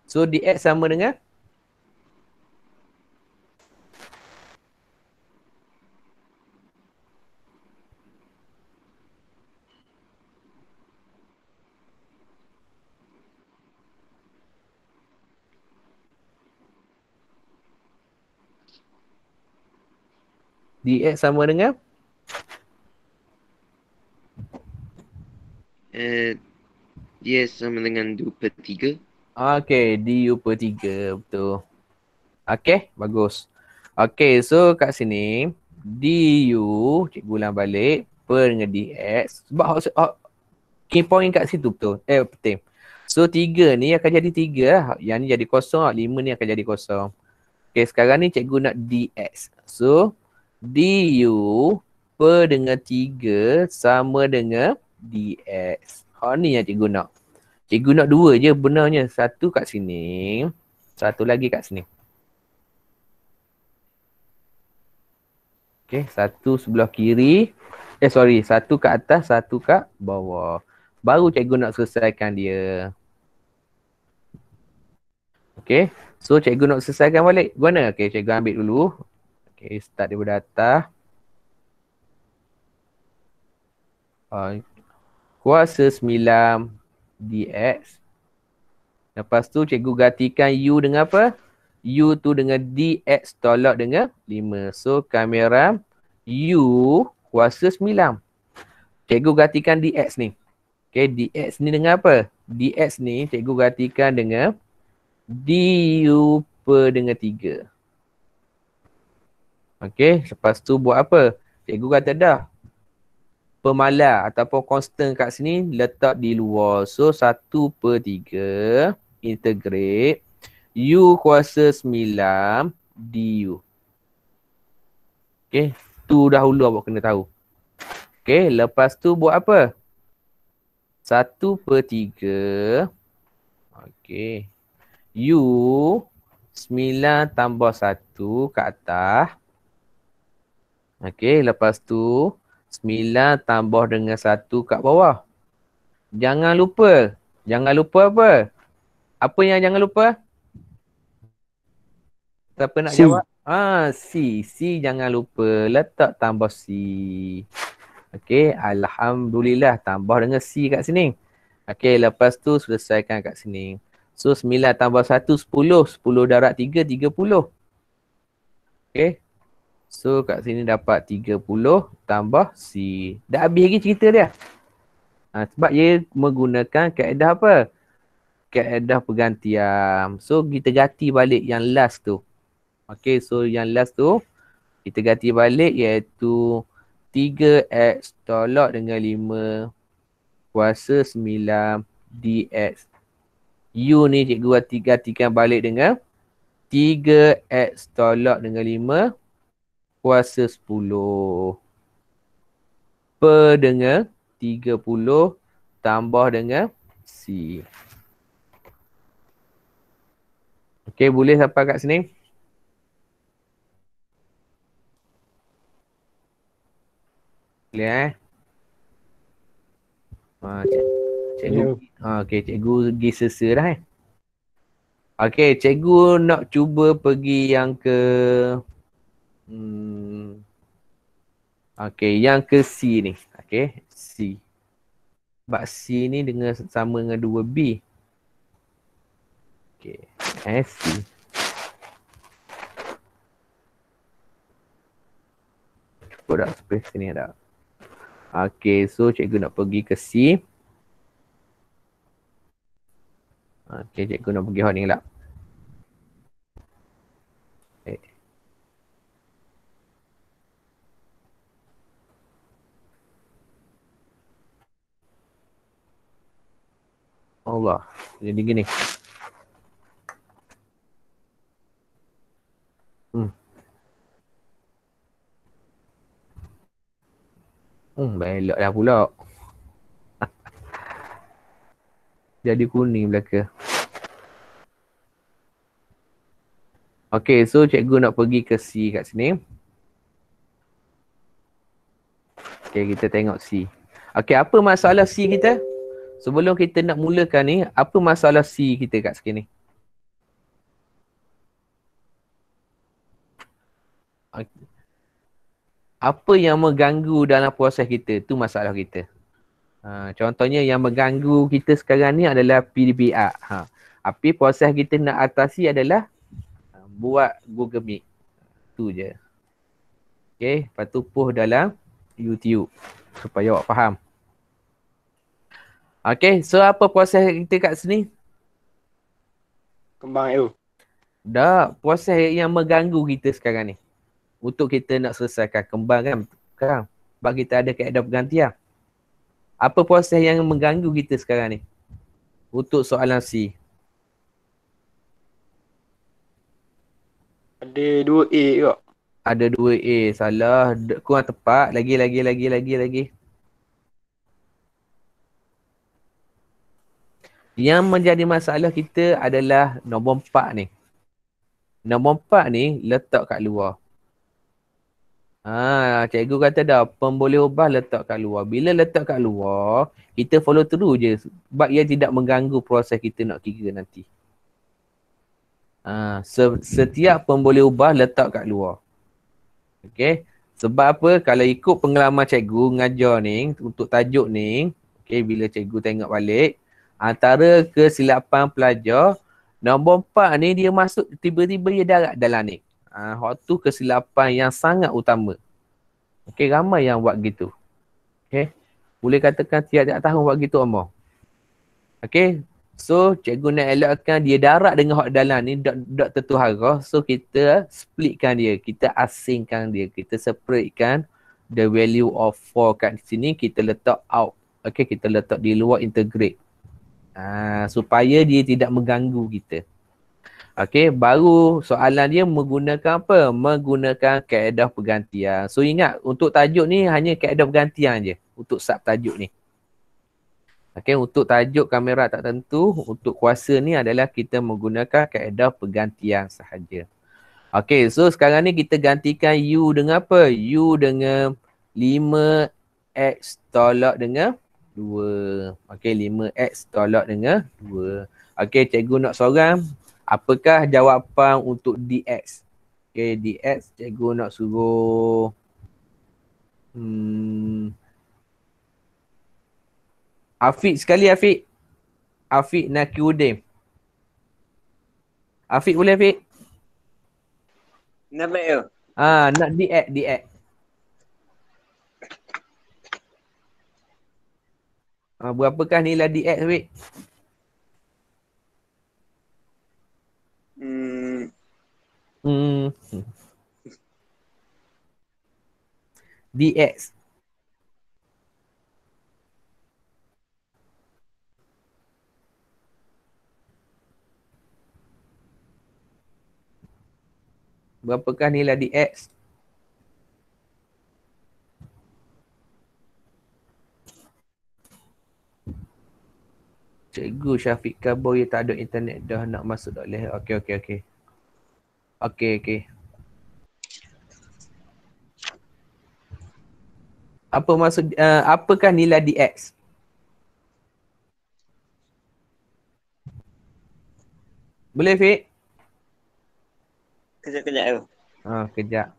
So, DX sama dengan? DX sama dengan?
Dia sama dengan 2 per 3.
Okey, du per 3, betul. Okey, bagus. Okey, so kat sini, du, cikgu ulang balik, per dengan dx. Sebab key point kat situ betul. Betul. So, 3 ni akan jadi 3 lah. Yang ni jadi kosong, 5 ni akan jadi kosong. Okey, sekarang ni cikgu nak dx. So, du per dengan 3 sama dengan dx. Ni yang cikgu nak. Cikgu nak 2 je benarnya. Satu kat sini. Satu lagi kat sini. Okey, satu sebelah kiri. Satu kat atas, satu kat bawah. Baru cikgu nak selesaikan dia. Okey, so cikgu nak selesaikan balik. Gimana? Okey, cikgu ambil dulu. Okey, start daripada atas. Kuasa 9 dx. Lepas tu cikgu gantikan u dengan apa? U tu dengan dx tolak dengan 5. So, kamera u kuasa 9. Cikgu gantikan dx ni. Okay, dx ni dengan apa? Dx ni cikgu gantikan dengan du per dengan 3. Okay, lepas tu buat apa? Cikgu kata dah. Pemalar ataupun constant kat sini letak di luar. So, 1 per 3 integrate u kuasa 9 du. Okay, tu dahulu awak kena tahu. Okay, lepas tu buat apa? 1 per 3. Okay. U 9 tambah 1 ke atas. Okay, lepas tu 9 tambah dengan 1 kat bawah. Jangan lupa. Jangan lupa apa? Apa yang jangan lupa? Siapa nak jawab? C. C jangan lupa. Letak tambah C. Okay, alhamdulillah tambah dengan C kat sini. Okay, lepas tu selesaikan kat sini. So, 9 tambah 1, 10. 10 darab 3, 30. Okay. So, kat sini dapat 30 tambah C. Dah habis lagi cerita dia. Sebab dia menggunakan kaedah apa? Kaedah pergantian. So, kita ganti balik yang last tu. Okay, so yang last tu, kita ganti balik iaitu 3x tolak dengan 5 kuasa 9 dx. U ni cikgu gantikan balik dengan 3x tolak dengan 5 kuasa 10 per dengan 30 tambah dengan C. Okey, boleh sampai kat sini? Boleh cikgu. Okey, cikgu pergi sesa dah Okey, cikgu nak cuba pergi yang ke okey, yang ke C ni. Okey, C. Sebab C ni dengan sama dengan 2B. Okey, C. Cuba dah space ni ada. Okey, so cikgu nak pergi ke C. Okey, cikgu nak pergi hot ni lah. Allah, jadi gini. Belok dah pula. Jadi kuning belaka. Okey, so cikgu nak pergi ke C kat sini. Okey, kita tengok C. Okey, apa masalah C kita? Sebelum kita nak mulakan ni, apa masalah C kita kat sini? Apa yang mengganggu dalam proses kita? Tu masalah kita. Contohnya yang mengganggu kita sekarang ni adalah PDPR. Tapi proses kita nak atasi adalah buat Google Meet. Tu je. Okay, lepas tu post dalam YouTube supaya awak faham. Okay, so apa proses kita kat sini?
Kembang IO.
Dah, proses yang mengganggu kita sekarang ni. Untuk kita nak selesaikan kembang kan sekarang. Sebab kita ada kaedah pergantian. Apa proses yang mengganggu kita sekarang ni? Untuk soalan C.
Ada 2A juga.
Ada 2A. Salah. Kurang tepat. Lagi. Yang menjadi masalah kita adalah nombor 4 ni. Nombor 4 ni letak kat luar. Cikgu kata dah, pemboleh ubah letak kat luar. Bila letak kat luar, kita follow through je. Sebab ia tidak mengganggu proses kita nak kira nanti. Setiap pemboleh ubah letak kat luar. Okay. Sebab apa? Kalau ikut pengalaman cikgu ngajar ni, untuk tajuk ni, okay, bila cikgu tengok balik, antara kesilapan pelajar, nombor 4 ni dia masuk, tiba-tiba dia darat dalam ni. Waktu kesilapan yang sangat utama. Okay, ramai yang buat gitu. Okay. Boleh katakan tiap-tiap tahun buat gitu, Amor. Okay. So, cikgu nak elakkan dia darat dengan hak dalam ni, dok tertuhara. So, kita splitkan dia. Kita asingkan dia. Kita separatekan the value of 4 kat sini. Kita letak out. Okay, kita letak di luar integrate. Supaya dia tidak mengganggu kita. Okey, baru soalan dia menggunakan apa? Menggunakan kaedah pergantian. So ingat, untuk tajuk ni hanya kaedah pergantian je. Untuk sub tajuk ni. Okey, untuk tajuk kamera tak tentu, untuk kuasa ni adalah kita menggunakan kaedah pergantian sahaja. Okey, so sekarang ni kita gantikan U dengan apa? U dengan 5X tolak dengan 2. Okey, 5X tolak dengan 2. Okey, cikgu nak sorang. Apakah jawapan untuk DX? Okay, DX cikgu nak suruh Afiq sekali, Afiq. Afiq Nakiuddin. Afiq boleh, Afiq?
Nak baik ke?
Nak DX. Berapakah nilai DX, Afiq? DX. Berapakah nilai DX? Cikgu Syafiq Kabur dia tak ada internet dah nak masuk tak boleh. Okey. Okey. Apa maksud, apakah nilai DX? Boleh, Fik?
Kejap-kejap tu.
Kejap.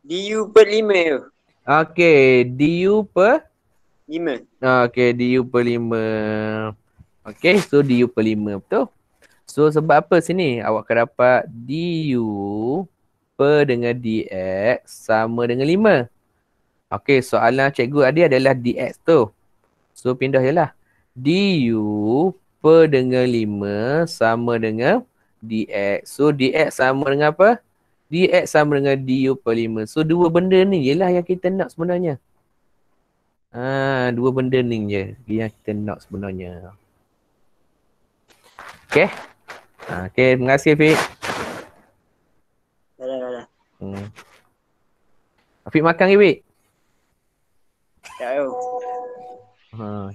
DU per 5 tu.
Okey, DU per
5.
okey, DU per 5. Okey, so DU per 5 betul. So sebab apa sini? Awak akan dapat DU per dengan DX sama dengan 5. Okey, soalan cikgu tadi adalah DX tu. So pindah je lah. DU per dengan 5 sama dengan DX. So DX sama dengan apa? DX sama dengan DU per 5. So dua benda ni je lah yang kita nak sebenarnya. Dua benda ni je yang kita nak sebenarnya. Okay. Okay, terima kasih Afiq.
Dah.
Afiq makan ke Afiq?
Tak tahu.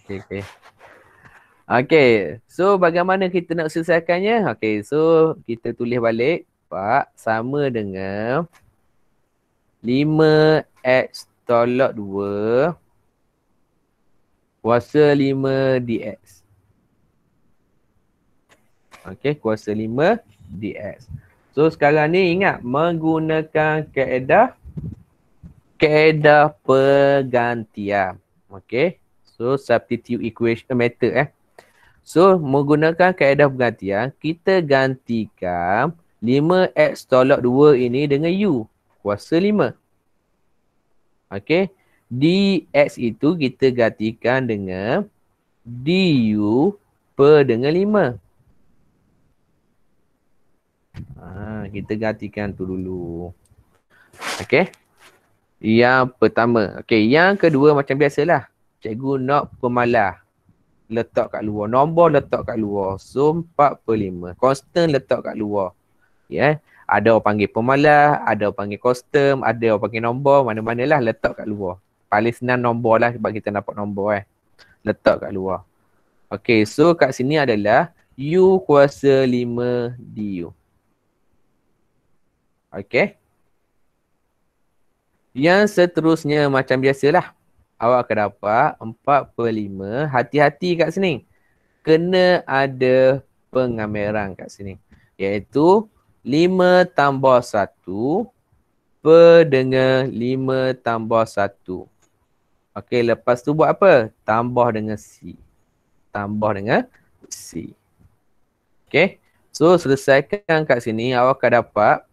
Okay. Okay, so bagaimana kita nak selesaikannya? Okay, so kita tulis balik. Pak sama dengan 5x tolak 2 kuasa 5 dx. Okay, kuasa 5 dx. So sekarang ni ingat menggunakan kaedah pergantian. Okay, so substitute equation method So menggunakan kaedah pergantian, kita gantikan 5x tolak 2 ini dengan u kuasa 5. Okay, dx itu kita gantikan dengan du per dengan 5. Kita gantikan tu dulu. Okay, yang pertama. Okay, yang kedua macam biasalah. Cikgu nak pemalas. Letak kat luar. Nombor letak kat luar. So 4 per 5. Constant letak kat luar. Ya, ada orang panggil pemalas, ada orang panggil custom, ada orang panggil nombor, mana-manalah letak kat luar. Paling senang nombor lah sebab kita dapat nombor letak kat luar. Okey, so kat sini adalah u kuasa 5 du. Okey. Yang seterusnya macam biasalah. Awak akan dapat 4 per 5. Hati-hati kat sini. Kena ada pengambilan kat sini. Iaitu 5 tambah 1 per dengan 5 tambah 1. Okey, lepas tu buat apa? Tambah dengan C. Tambah dengan C. Okey. So, selesaikan kat sini. Awak akan dapat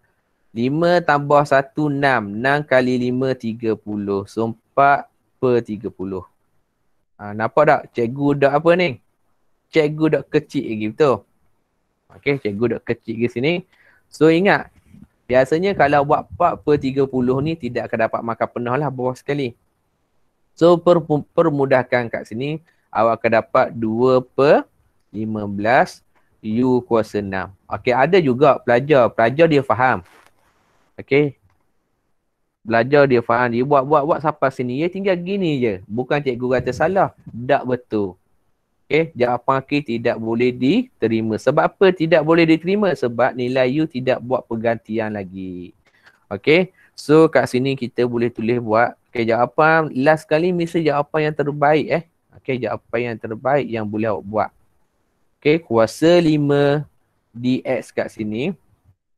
5 tambah 1, 6. 6 kali 5, 30. So, 4 per 30. Nampak tak? Cikgu dah apa ni? Cikgu dah kecil lagi, betul? Okey, cikgu dah kecil ke sini. So ingat, biasanya kalau buat 4 per 30 ni tidak akan dapat markah penuh lah bawah sekali. So permudahkan kat sini, awak akan dapat 2 per 15 U kuasa 6. Okey, ada juga pelajar dia faham. Okey. Belajar dia faham, dia buat sampai sini, dia tinggal gini je. Bukan cikgu kata salah, tak betul. Okey, jawapan K tidak boleh diterima. Sebab apa tidak boleh diterima? Sebab nilai U tidak buat pergantian lagi. Okey, so kat sini kita boleh tulis buat. Okey, jawapan last kali mesti jawapan yang terbaik Okey, jawapan yang terbaik yang boleh awak buat. Okey, kuasa 5 dx kat sini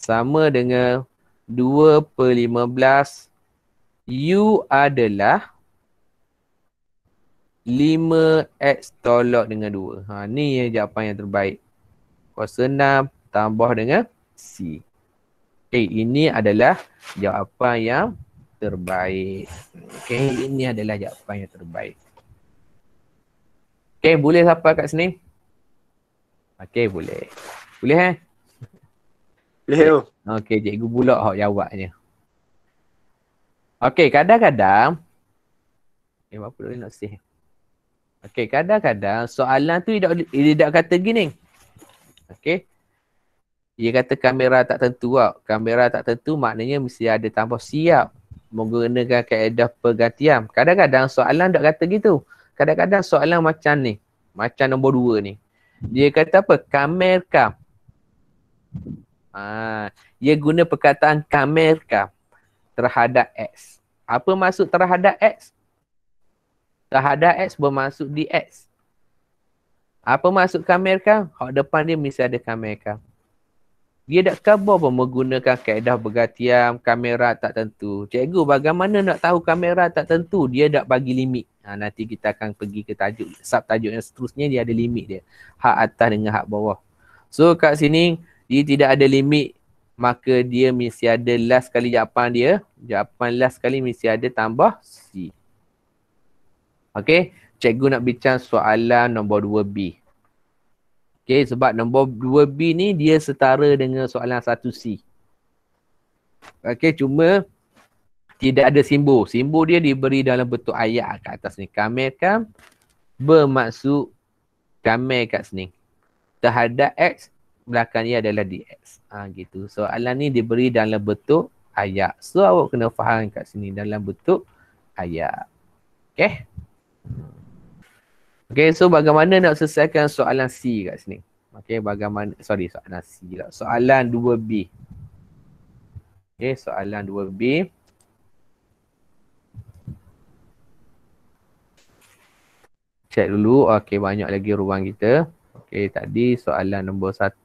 sama dengan 2 per 15. U adalah 5x tolak dengan 2. Ni jawapan yang terbaik. Kuasa 6 tambah dengan C. Okay, ini adalah jawapan yang terbaik. Okay, ini adalah jawapan yang terbaik. Okay, boleh sampai kat sini? Okay, boleh. Boleh
Boleh.
Okey, cikgu pula jawabnya. Okey, kadang-kadang apa dulu nak say? Okey, kadang-kadang soalan tu dia tak kata gini. Okey. Dia kata kamera tak tentu tau. Kamera tak tentu maknanya mesti ada tambah siap menggunakan kaedah pergantian. Kadang-kadang soalan tak kata gitu. Kadang-kadang soalan macam ni. Macam nombor 2 ni. Dia kata apa? Kamerkam. Dia guna perkataan kamerkam terhadap X. Apa maksud terhadap X? Terhadap X bermaksud di X. Apa maksud kamerkam? Hak depan dia mesti ada kamerkam. Dia tak khabar pun menggunakan kaedah bergantian kamera tak tentu. Cikgu, bagaimana nak tahu kamera tak tentu? Dia tak bagi limit. Nanti kita akan pergi ke tajuk, subtajuk yang seterusnya dia ada limit dia. Hak atas dengan hak bawah. So kat sini, dia tidak ada limit. Maka dia mesti ada last kali jawapan dia. Jawapan last kali mesti ada tambah C. Okay, cikgu nak bincang soalan nombor 2B. Okay, sebab nombor 2B ni dia setara dengan soalan 1C. Okay, cuma tidak ada simbol. Simbol dia diberi dalam bentuk ayat kat atas ni. Kamerkam bermaksud kamer kat sini. Terhadap X, belakang dia adalah DX. Gitu. Soalan ni diberi dalam bentuk ayat. So, awak kena faham kat sini dalam bentuk ayat. Okay. Okay, so bagaimana nak selesaikan soalan C kat sini? Okay, bagaimana, soalan C lah. Soalan 2B. Okay, soalan 2B. Check dulu. Okay, banyak lagi ruang kita. Okay, tadi soalan nombor 1.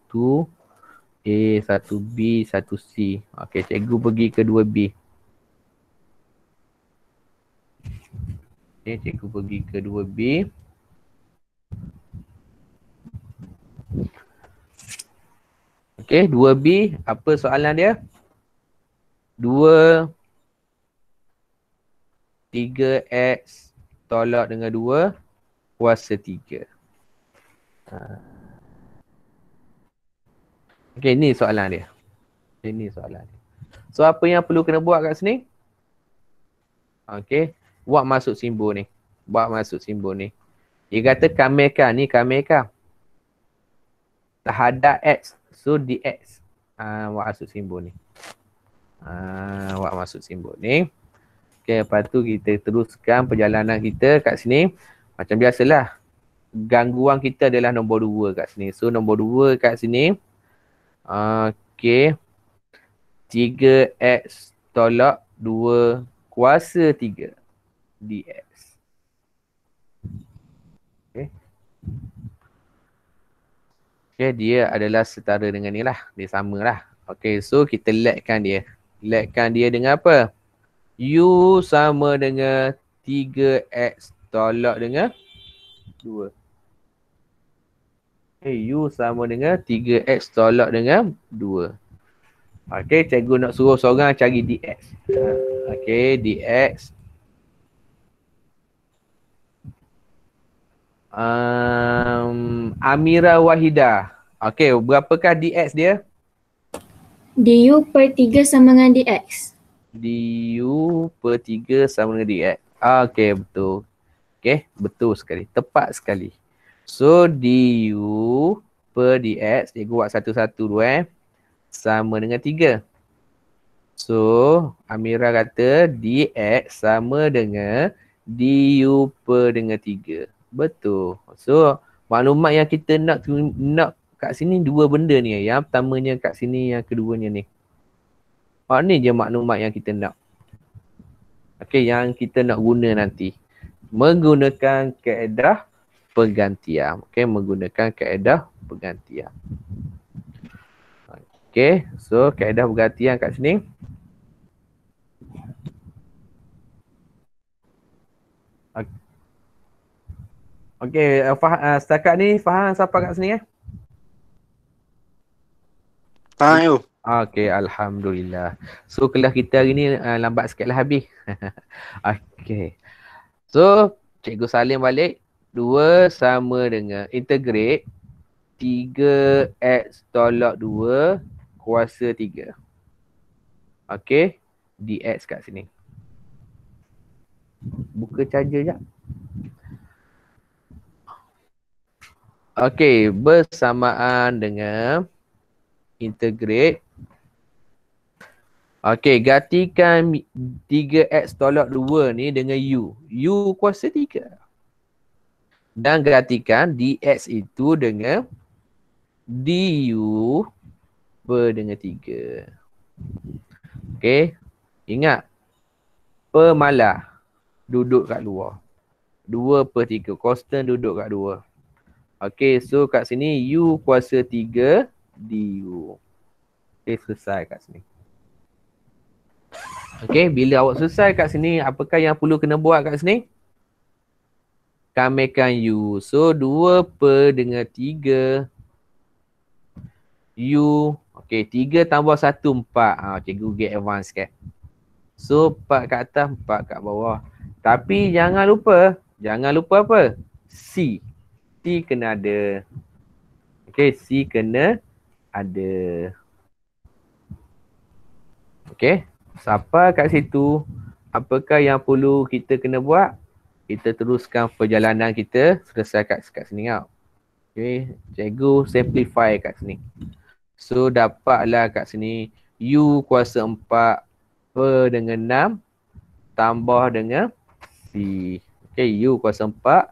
A, 1B, 1C. Okay, cikgu pergi ke 2B. Okay, cikgu pergi ke 2B. Okay, 2B, apa soalan dia? 2, 3X tolak dengan 2 kuasa 3. Okay, ni soalan dia. Ini soalan dia. So, apa yang perlu kena buat kat sini? Okay, buat masuk simbol ni. Buat masuk simbol ni. Dia kata kamerkam, ni kamerkam. Terhadap X. So, DX. Buat masuk simbol ni. Buat masuk simbol ni. Okay, lepas tu kita teruskan perjalanan kita kat sini. Macam biasalah. Gangguan kita adalah nombor 2 kat sini. So, nombor 2 kat sini. Okay. 3X tolak 2 kuasa 3. DX. Okay. Okay, dia adalah setara dengan ni lah. Dia sama lah. Okay, so kita letkan dia. Letkan dia dengan apa? U sama dengan 3X tolak dengan 2. Okay, U sama dengan 3X tolak dengan 2. Okay, cikgu nak suruh seorang cari DX. Okay, DX. Amira Wahida. Okay, berapakah DX dia?
DU per 3 sama dengan DX.
DU per 3 sama dengan DX. Okay, betul. Okay, betul sekali. Tepat sekali. So, DU per DX, cikgu buat satu-satu dulu sama dengan 3. So, Amira kata DX sama dengan DU per dengan 3. Betul. So, maklumat yang kita nak kat sini dua benda ni. Yang pertamanya kat sini, yang keduanya ni. Ni je maklumat yang kita nak. Okay, yang kita nak guna nanti. Menggunakan kaedah pergantian. Okay, menggunakan kaedah pergantian. Okay, so kaedah pergantian kat sini. Okay, setakat ni faham siapa kat sini
Faham you.
Okay, Alhamdulillah. So, kelas kita hari ni lambat sikit lah habis. Okay. So, cikgu salin balik. 2 sama dengan integrate 3X tolak 2 kuasa 3. Okey. Dx kat sini. Buka charger jap. Okey, bersamaan dengan integrate. Okey, gantikan 3x tolak 2 ni dengan u. U kuasa 3. Dan gantikan dx itu dengan du per dengan 3. Okey. Ingat. Per malah duduk kat luar. 2 per 3. Constant duduk kat 2. Okey. So kat sini u kuasa 3 du. Okey. Selesai kat sini. Okey. Bila awak selesai kat sini. Apakah yang perlu kena buat kat sini? Kamikan u. So 2 per dengan 3 u. Okey, 3 tambah 1, 4. Cikgu get advance sikit. So 4 kat atas, 4 kat bawah. Tapi jangan lupa apa? C. C kena ada. Okey, C kena ada. Okey, sampai kat situ, apakah yang perlu kita kena buat? Kita teruskan perjalanan kita selesai kat sini tau. Okey, cikgu simplify kat sini. So dapatlah kat sini u kuasa 4 per dengan 6 tambah dengan c. Okey, u kuasa 4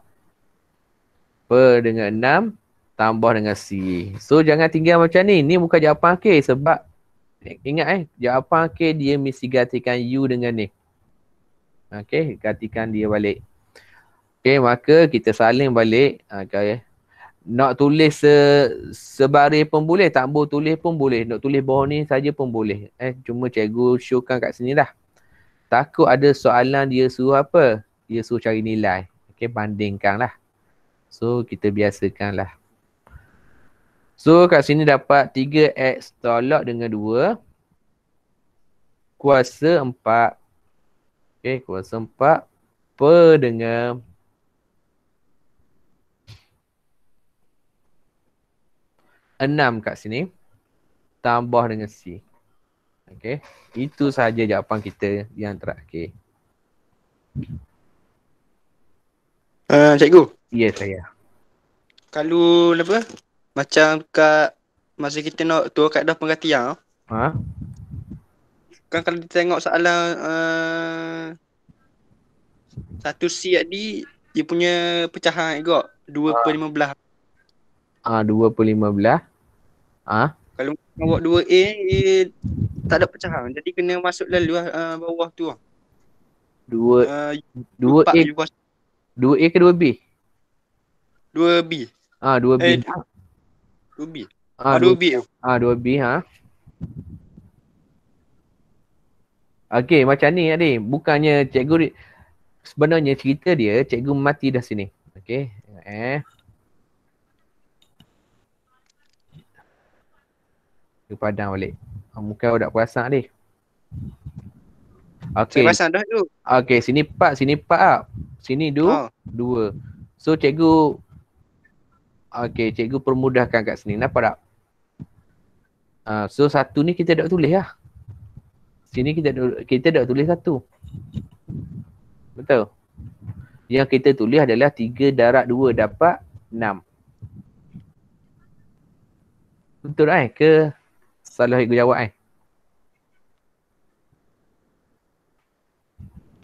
per dengan 6 tambah dengan c. So jangan tinggal macam ni. Ni bukan jawapan akhir sebab ingat jawapan akhir dia mesti gantikan u dengan ni. Okey, gantikan dia balik. Okey, maka kita salin balik. Okay. Nak tulis sebaris pun boleh, tak boleh tulis pun boleh. Nak tulis bawah ni saja pun boleh. Cuma cikgu showkan kat sini dah. Takut ada soalan dia suruh apa? Dia suruh cari nilai. Okey, bandingkan lah. So, kita biasakan lah. So, kat sini dapat 3x tolak dengan 2. Kuasa 4. Okey, kuasa 4 per dengan 6 kat sini tambah dengan C. Okey. Itu sahaja jawapan kita yang terakhir.
Cikgu.
Ya, saya.
Kalau apa? Macam kat masa kita nak tu kat dah pengertian. Kan kalau kita tengok soalan 1C tadi dia punya pecahan juga 2 per 15.
2 per 15.
Kalau buat 2A dia tak ada pecahan. Jadi kena masuk lalu bawah tu.
2A ke 2B?
2B.
2B.
2B. 2B.
2B Okey, macam ni adik. Bukannya cikgu sebenarnya cerita dia cikgu mati dah sini. Okey. Padang balik. Muka awak tak perasan ni. Okey.
Saya perasan dah tu.
Okey, sini 4 tak? Sini 2. So cikgu cikgu permudahkan kat sini. Nampak tak? So satu ni kita dah tulis lah. Sini kita dah tulis 1. Betul? Yang kita tulis adalah 3 darab 2 dapat 6. Betul ke? Salah cikgu jawab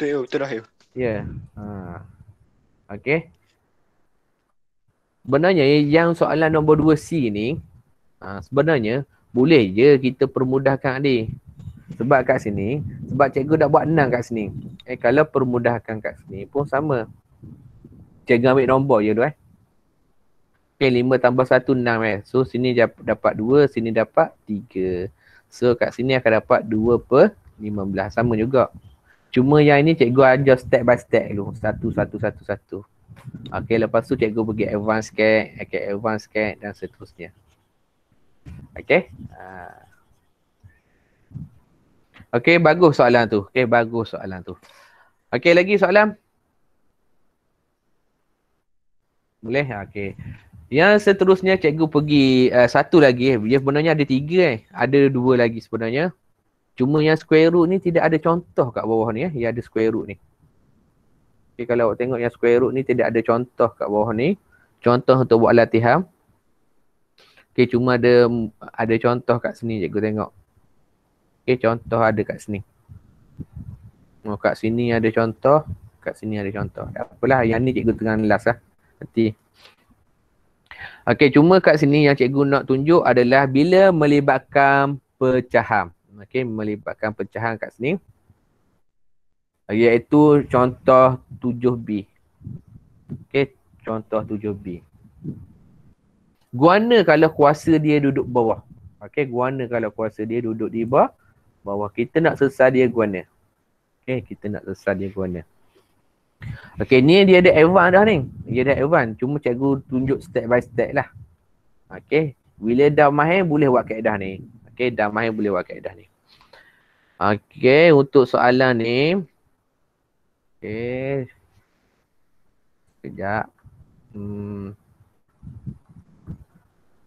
Betul dah.
Ya. Okey. Sebenarnya yang soalan nombor 2C ni sebenarnya boleh je kita permudahkan adik. Sebab kat sini, sebab cikgu dah buat 6 kat sini. Kalau permudahkan kat sini pun sama. Cikgu ambil nombor je tu Okay, 5 tambah 1, 6 So, sini dapat 2, sini dapat 3. So, kat sini akan dapat 2 per 15. Sama juga. Cuma yang ini cikgu ajar step by step dulu. 1. Okay, lepas tu cikgu pergi advance sikit, dan seterusnya. Okay. Okay, bagus soalan tu. Okay, lagi soalan? Boleh? Okay. Yang seterusnya cikgu pergi satu lagi. Dia sebenarnya ada 3 Ada 2 lagi sebenarnya. Cuma yang square root ni tidak ada contoh kat bawah ni Yang ada square root ni. Okay, kalau awak tengok yang square root ni tidak ada contoh kat bawah ni. Contoh untuk buat latihan. Okay, cuma ada contoh kat sini cikgu tengok. Okay, contoh ada kat sini. Oh, kat sini ada contoh. Kat sini ada contoh. Tak apalah, yang ni cikgu tengah last lah. Nanti. Okey, cuma kat sini yang cikgu nak tunjuk adalah bila melibatkan pecahan. Okey, melibatkan pecahan kat sini. Iaitu contoh 7B. Okey, contoh 7B. Guana kalau kuasa dia duduk bawah. Okey, guana kalau kuasa dia duduk di bawah. Kita nak selesai dia guana. Okey, kita nak selesai dia guana. Okey, ni dia ada advance dah ni. Dia ada advance. Cuma cikgu tunjuk step by step lah. Okey, bila dah mahir boleh buat kaedah ni. Okey, dah mahir boleh buat kaedah ni. Okey, untuk soalan ni. Okey. Sekejap.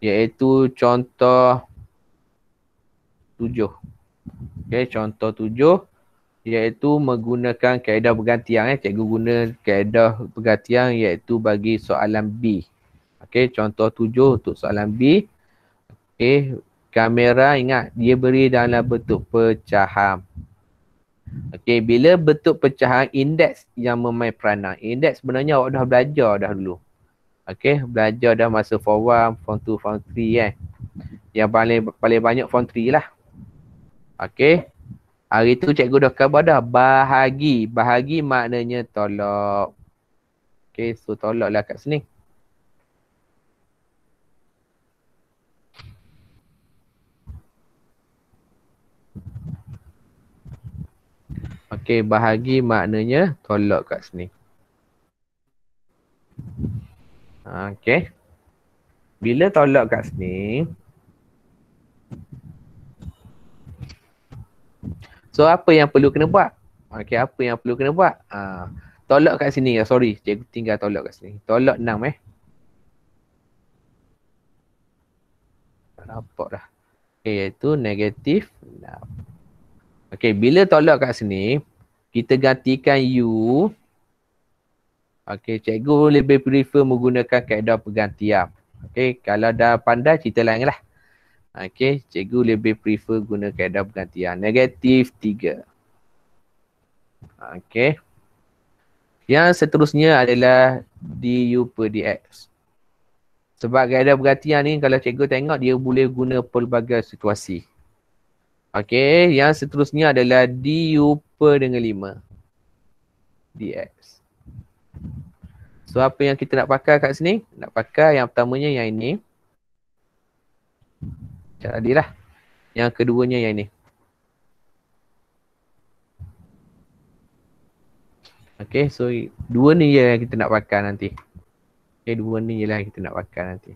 Iaitu contoh 7. Okey, contoh 7. Iaitu menggunakan kaedah pergantian. Cikgu guna kaedah pergantian iaitu bagi soalan B. Okey, contoh 7 untuk soalan B. Okey, kamera ingat dia beri dalam bentuk pecahan. Okey, bila bentuk pecahan indeks yang memain peranan. Indeks sebenarnya awak dah belajar dah dulu. Okey, belajar dah masa form 1, form 2, form 3 Yang paling banyak form 3 lah. Okey. Hari tu cikgu dah khabar dah bahagi. Bahagi maknanya tolak. Okey, so tolaklah kat sini. Okey, bahagi maknanya tolak kat sini. Okey. Bila tolak kat sini, so apa yang perlu kena buat? Okey, apa yang perlu kena buat? Tolak kat sini. Sorry, cikgu tinggal tolak kat sini. Tolak 6 Tak nampak dah. Okay, iaitu negatif 6. Okey, bila tolak kat sini, kita gantikan U. Okey, cikgu lebih prefer menggunakan kaedah pergantian. Okey, kalau dah pandai cerita lain lah. Okey, cikgu lebih prefer guna kaedah pergantian. Negatif 3. Okey. Yang seterusnya adalah du per dx. Sebab kaedah pergantian ni kalau cikgu tengok dia boleh guna pelbagai situasi. Okey, yang seterusnya adalah du per dengan 5 dx. So apa yang kita nak pakai kat sini? Nak pakai yang pertamanya yang ini. Jadilah. Yang keduanya yang ini. Okay, so dua ni je yang kita nak pakai nanti. Okay, dua ni je lah yang kita nak pakai nanti.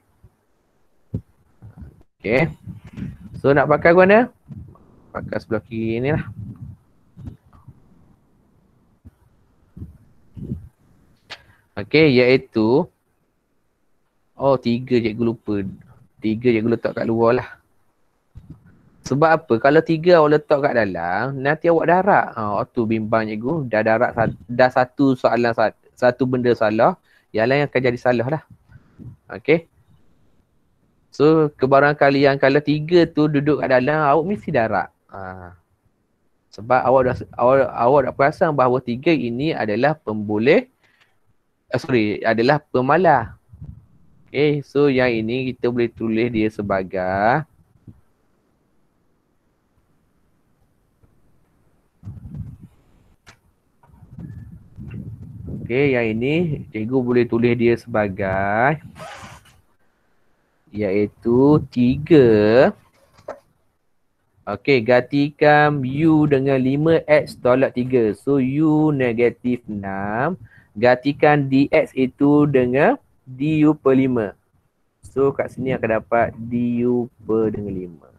Okay. So nak pakai ke mana? Pakai sebelah kiri ni lah. Okay, iaitu. Oh, 3 cikgu lupa. 3 cikgu letak kat luar lah. Sebab apa? Kalau 3 awak letak kat dalam, nanti awak darab. Waktu bimbang cikgu, dah darab dah satu soalan, satu benda salah, yang lain akan jadi salah lah. Okay. So, kebarangkalian kalau 3 tu duduk kat dalam, awak mesti darab. Sebab awak dah perasan bahawa 3 ini adalah pemboleh, adalah pemalah. Okay, so yang ini kita boleh tulis dia sebagai yang ini cikgu boleh tulis dia sebagai iaitu 3. Okey, gantikan U dengan 5X tolak 3. So U negatif 6. Gantikan DX itu dengan DU per 5. So kat sini akan dapat DU per dengan 5.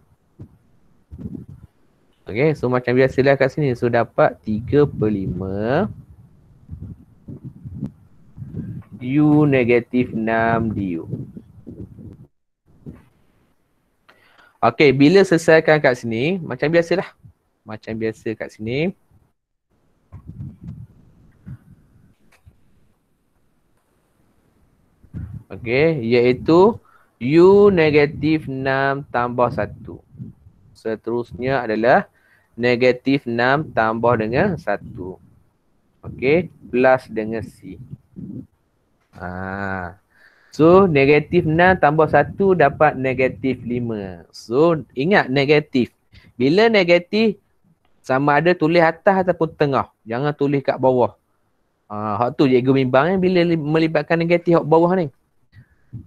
Okey, so macam biasalah kat sini. So dapat 3 per 5. U negatif 6 DU. Okey, bila selesaikan kat sini, macam biasalah. Macam biasa kat sini. Okey, iaitu U negatif 6 tambah 1. Seterusnya adalah negatif 6 tambah dengan 1. Okey, plus dengan C. So, negatif 6 tambah 1 dapat negatif 5. So, ingat negatif. Bila negatif, sama ada tulis atas ataupun tengah. Jangan tulis kat bawah. Hak tu cikgu bimbang bila melibatkan negatif hak bawah ni.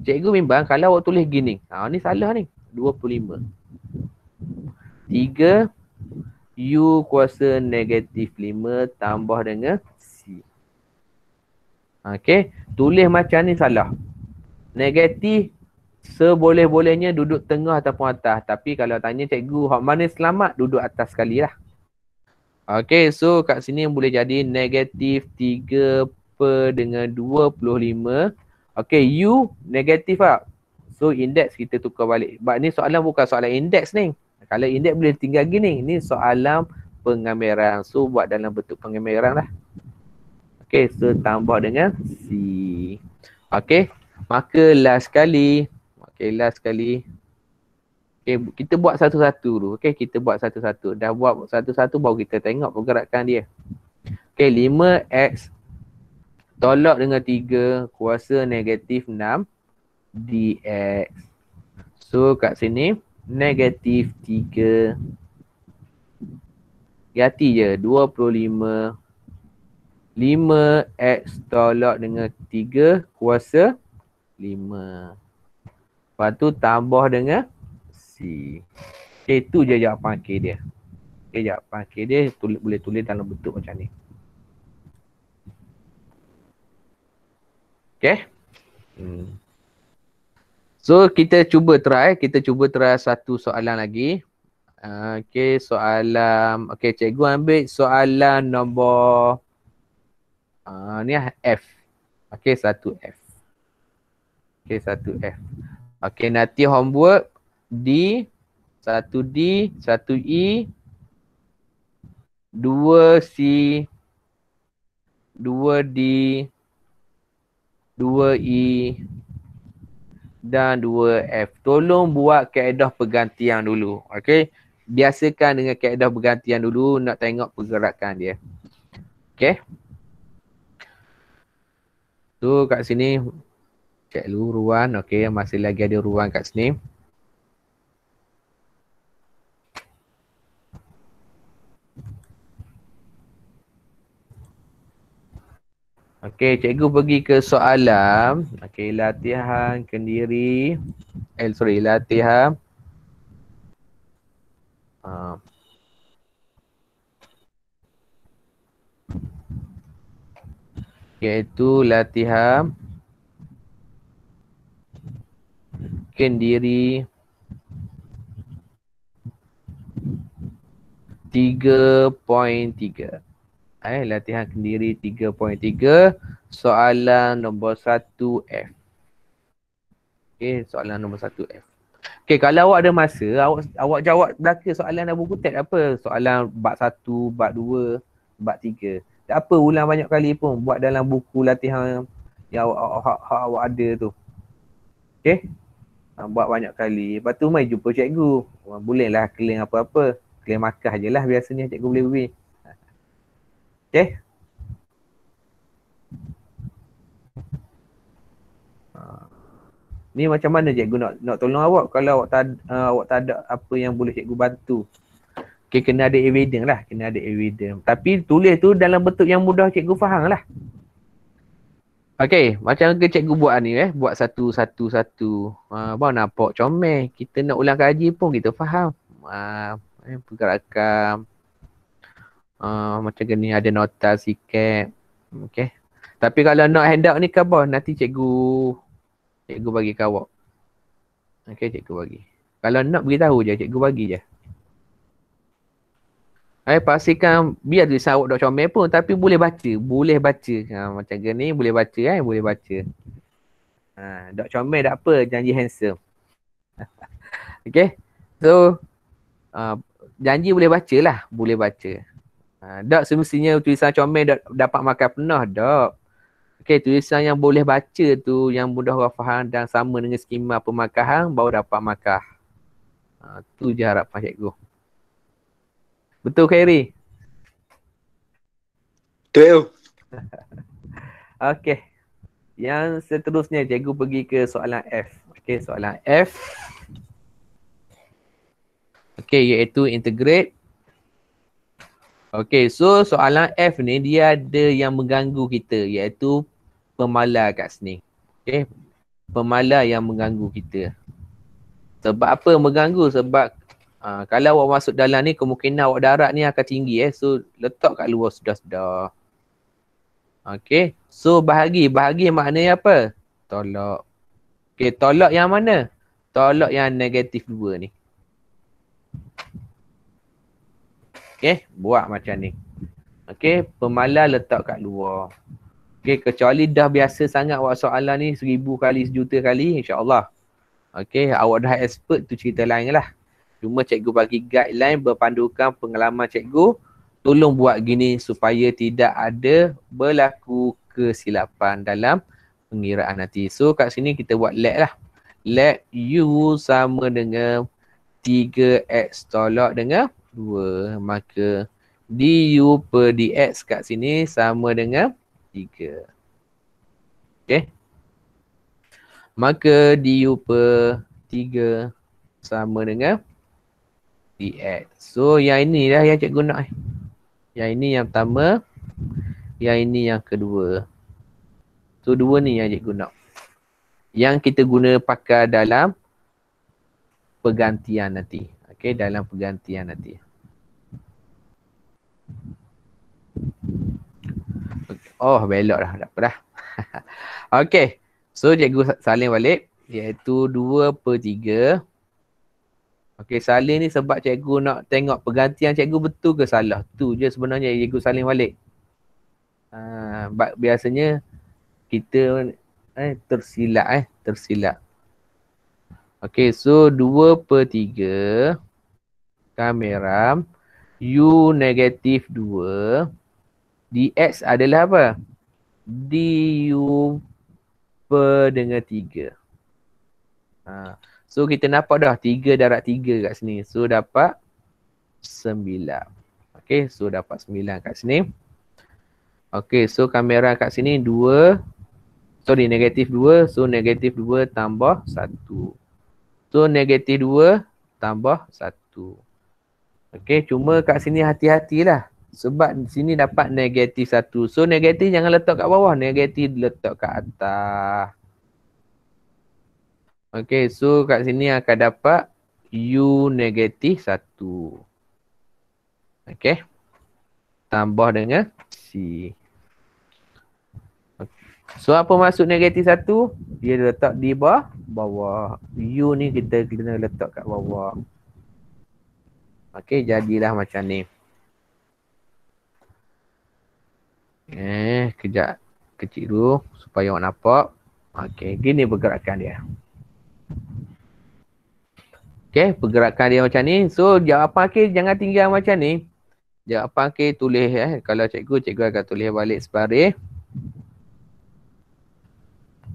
Cikgu bimbang kalau awak tulis gini. Ni salah ni. 25. 3 U kuasa negatif 5 tambah dengan C. Okey. Tulis macam ni salah. Negatif seboleh-bolehnya duduk tengah ataupun atas. Tapi kalau tanya cikgu hak mana selamat, duduk atas sekali lah. Okey, so kat sini boleh jadi negatif 3 per dengan 25. Okey, U negatif lah. So indeks kita tukar balik. Sebab ni soalan bukan soalan indeks ni. Kalau indeks boleh tinggal gini. Ni soalan penggambaran. So buat dalam bentuk penggambaran lah. Okey, so tambah dengan C. Okey. Maka last sekali. Okey, last sekali. Okey, kita buat satu-satu dulu. Okey, kita buat satu-satu. Dah buat satu-satu baru kita tengok pergerakan dia. Okey, 5x tolak dengan 3 kuasa negatif 6 dx. So kat sini negatif 3. Ganti je 25. 5x tolak dengan 3 kuasa 5. Lepas tu tambah dengan C. Okay, itu je jawapan K dia. Okay, jawapan K dia boleh tulis dalam bentuk macam ni. Okay. So, kita cuba try satu soalan lagi. Okay, soalan. Okay, cikgu ambil soalan nombor ni lah F. Okay, 1F. Okay, 1F. Okay, nanti homework D, 1D, 1E, 2C, 2D, 2E dan 2F. Tolong buat kaedah pergantian dulu. Okay. Biasakan dengan kaedah pergantian dulu nak tengok pergerakan dia. Okay. So kat sini cek dulu ruang. Okay. Masih lagi ada ruang kat sini. Okey, cikgu pergi ke soalan. Okey, latihan kendiri. Latihan. Iaitu latihan kendiri 3.3. Latihan kendiri 3.3, soalan nombor 1F. Okey, soalan nombor 1F. Okey, kalau awak ada masa, awak jawab belaka soalan dalam buku teks apa? Soalan bab 1, bab 2, bab 3. Tak apa, ulang banyak kali pun buat dalam buku latihan yang awak ada tu. Okey? Buat banyak kali. Lepas tu mai jumpa cikgu. Bolehlah claim apa-apa. Claim markah je lah biasanya cikgu boleh beri. Okay. Ni macam mana cikgu nak tolong awak kalau awak tak ada apa yang boleh cikgu bantu. Okay, kena ada evidence lah. Kena ada evidence. Tapi tulis tu dalam bentuk yang mudah cikgu faham lah. Okay, macam ke cikgu buat ni buat satu-satu. Baru nampak comel. Kita nak ulang kaji pun kita faham. Pergerakan. Macam ni ada nota sikit. Okay. Tapi kalau nak handout ni khabar, nanti cikgu bagi kat awak. Okay, cikgu bagi. Kalau nak beritahu je, cikgu bagi je. Pastikan biar tulisan awak dok comel pun tapi boleh baca. Macam ni boleh baca boleh baca. Dok comel tak apa, janji handsome. Okay. So, janji boleh baca lah. Boleh baca. Tak semestinya tulisan comel dapat makan penuh. Tak. Okay, tulisan yang boleh baca tu yang mudah orang faham dan sama dengan skema pemakahan baru dapat makan. Tu je harapan cikgu. Betul Khairi?
Betul.
Okey. Yang seterusnya cikgu pergi ke soalan F. Okey, soalan F. Okey, iaitu integrate. Okey, so soalan F ni dia ada yang mengganggu kita iaitu pemala kat sini. Okey. Pemala yang mengganggu kita. Sebab apa mengganggu? Sebab kalau awak masuk dalam ni kemungkinan awak darat ni akan tinggi So letak kat luar sudah-sudah. Okey. So bahagi maknanya apa? Tolak. Okey, tolak yang mana? Tolak yang negatif 2 ni. Okey, buat macam ni. Okey, pemala letak kat luar. Okey, kecuali dah biasa sangat awak soalan ni 1000 kali, 1,000,000 kali, insya-Allah. Okey, awak dah expert tu cerita lain lah. Cuma cikgu bagi guideline berpandukan pengalaman cikgu. Tolong buat gini supaya tidak ada berlaku kesilapan dalam pengiraan nanti. So kat sini kita buat let lah. Let U sama dengan 3X tolak dengan 2. Maka DU per DX kat sini sama dengan 3. Okay. Maka DU per 3 sama dengan DX. So yang ini lah yang cikgu nak. Yang ini yang pertama. Yang ini yang kedua. So dua ni yang cikgu nak. Yang kita guna pakai dalam pergantian nanti. Okay, dalam pergantian nanti. Oh, belok dah. Tak apa dah. Okay. So cikgu salin balik. Iaitu 2 per 3. Okey, salin ni sebab cikgu nak tengok pergantian cikgu betul ke salah. Tu je sebenarnya cikgu salin balik. Biasanya kita tersilap. Okey, so 2 per 3 kamera U negatif 2 dx adalah apa? Du per dengan 3. So kita nampak dah 3 darab 3 kat sini. So dapat 9. Okay, so dapat 9 kat sini. Okay, so kamera kat sini 2. Sorry, negatif 2. So negatif 2 tambah 1. So negatif 2 tambah 1. Okay, cuma kat sini hati-hatilah. Sebab sini dapat negatif 1. So negatif jangan letak kat bawah. Negatif letak kat atas. Okay, so kat sini akan dapat U negatif 1. Okay. Tambah dengan C. So apa maksud negatif 1? Dia letak di bawah. U ni kita kena letak kat bawah. Okay, jadilah macam ni. Kejap. Kecil dulu supaya awak nampak. Okay, gini pergerakan dia. Okay, pergerakan dia macam ni. So, jawapan akhir jangan tinggal macam ni. Jawapan akhir tulis Kalau cikgu akan tulis balik sebaris.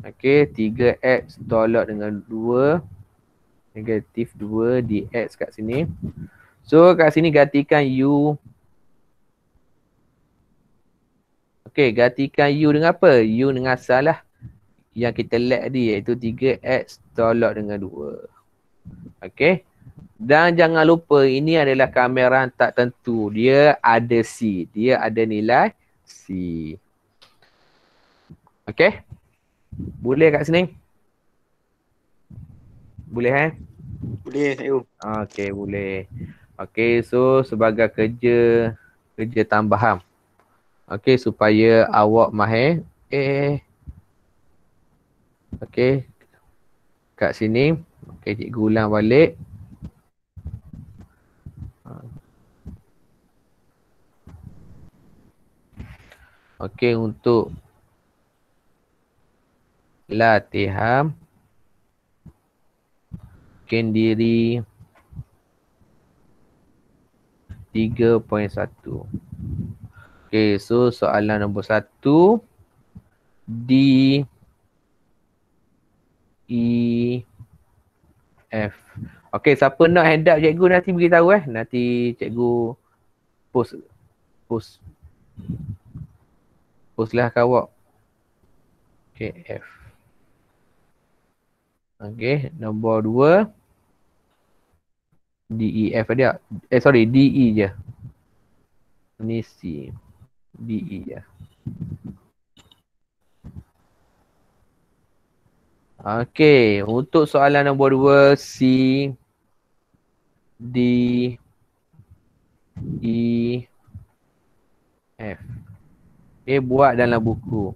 Okay, 3x tolak dengan 2. Negatif 2 dx kat sini. So, kat sini gantikan U. Okay, gantikan U dengan apa? U dengan asal lah. Yang kita let tadi iaitu 3x tolak dengan 2. Okay. Dan jangan lupa ini adalah kamera tak tentu. Dia ada C. Dia ada nilai C. Okay. Boleh kat sini? Boleh
Boleh, ayo.
Okay, boleh. Okay, so sebagai kerja tambahan. Okay, supaya awak mahir. Okay. Kat sini. Okay, cikgu ulang balik. Okay, untuk latihan kendiri 3.1. Okay, so soalan nombor 1. D, E, F. Okay, siapa nak hand up cikgu nanti beritahu Nanti cikgu post lah kat awak. Okay, F. Okay, nombor 2. D, E, F ada. Sorry, D, E je. Ni C. D, E je. Okay, untuk soalan nombor 2, C, D, E, F. Okay, buat dalam buku.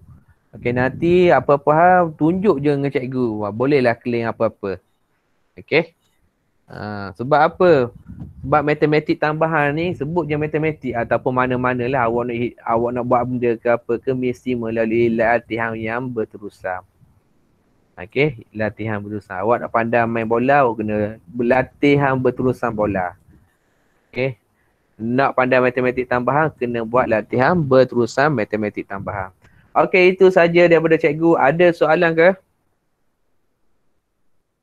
Okay, nanti apa-apa hal tunjuk je dengan cikgu. Bolehlah claim apa-apa. Okay. Sebab apa? Sebab matematik tambahan ni sebut je matematik ataupun mana-mana lah awak nak buat benda ke apa ke mesti melalui latihan yang berterusan. Okay, latihan berterusan. Awak nak pandai main bola, awak kena berlatihan berterusan bola. Okay. Nak pandai matematik tambahan, kena buat latihan berterusan matematik tambahan. Okay, itu saja daripada cikgu. Ada soalan ke?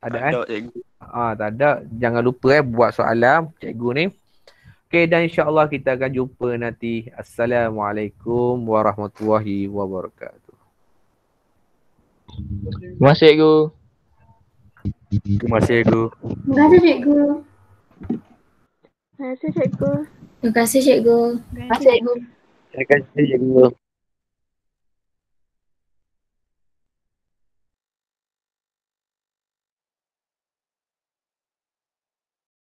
Ada
cikgu.
Tak ada. Jangan lupa buat soalan cikgu ni. Okay, dan insyaAllah kita akan jumpa nanti. Assalamualaikum warahmatullahi wabarakatuh.
Terima kasih cikgu.
Terima kasih cikgu.
Terima kasih cikgu.
Terima kasih cikgu.
Terima kasih cikgu.
Terima kasih cikgu.
Terima kasih cikgu.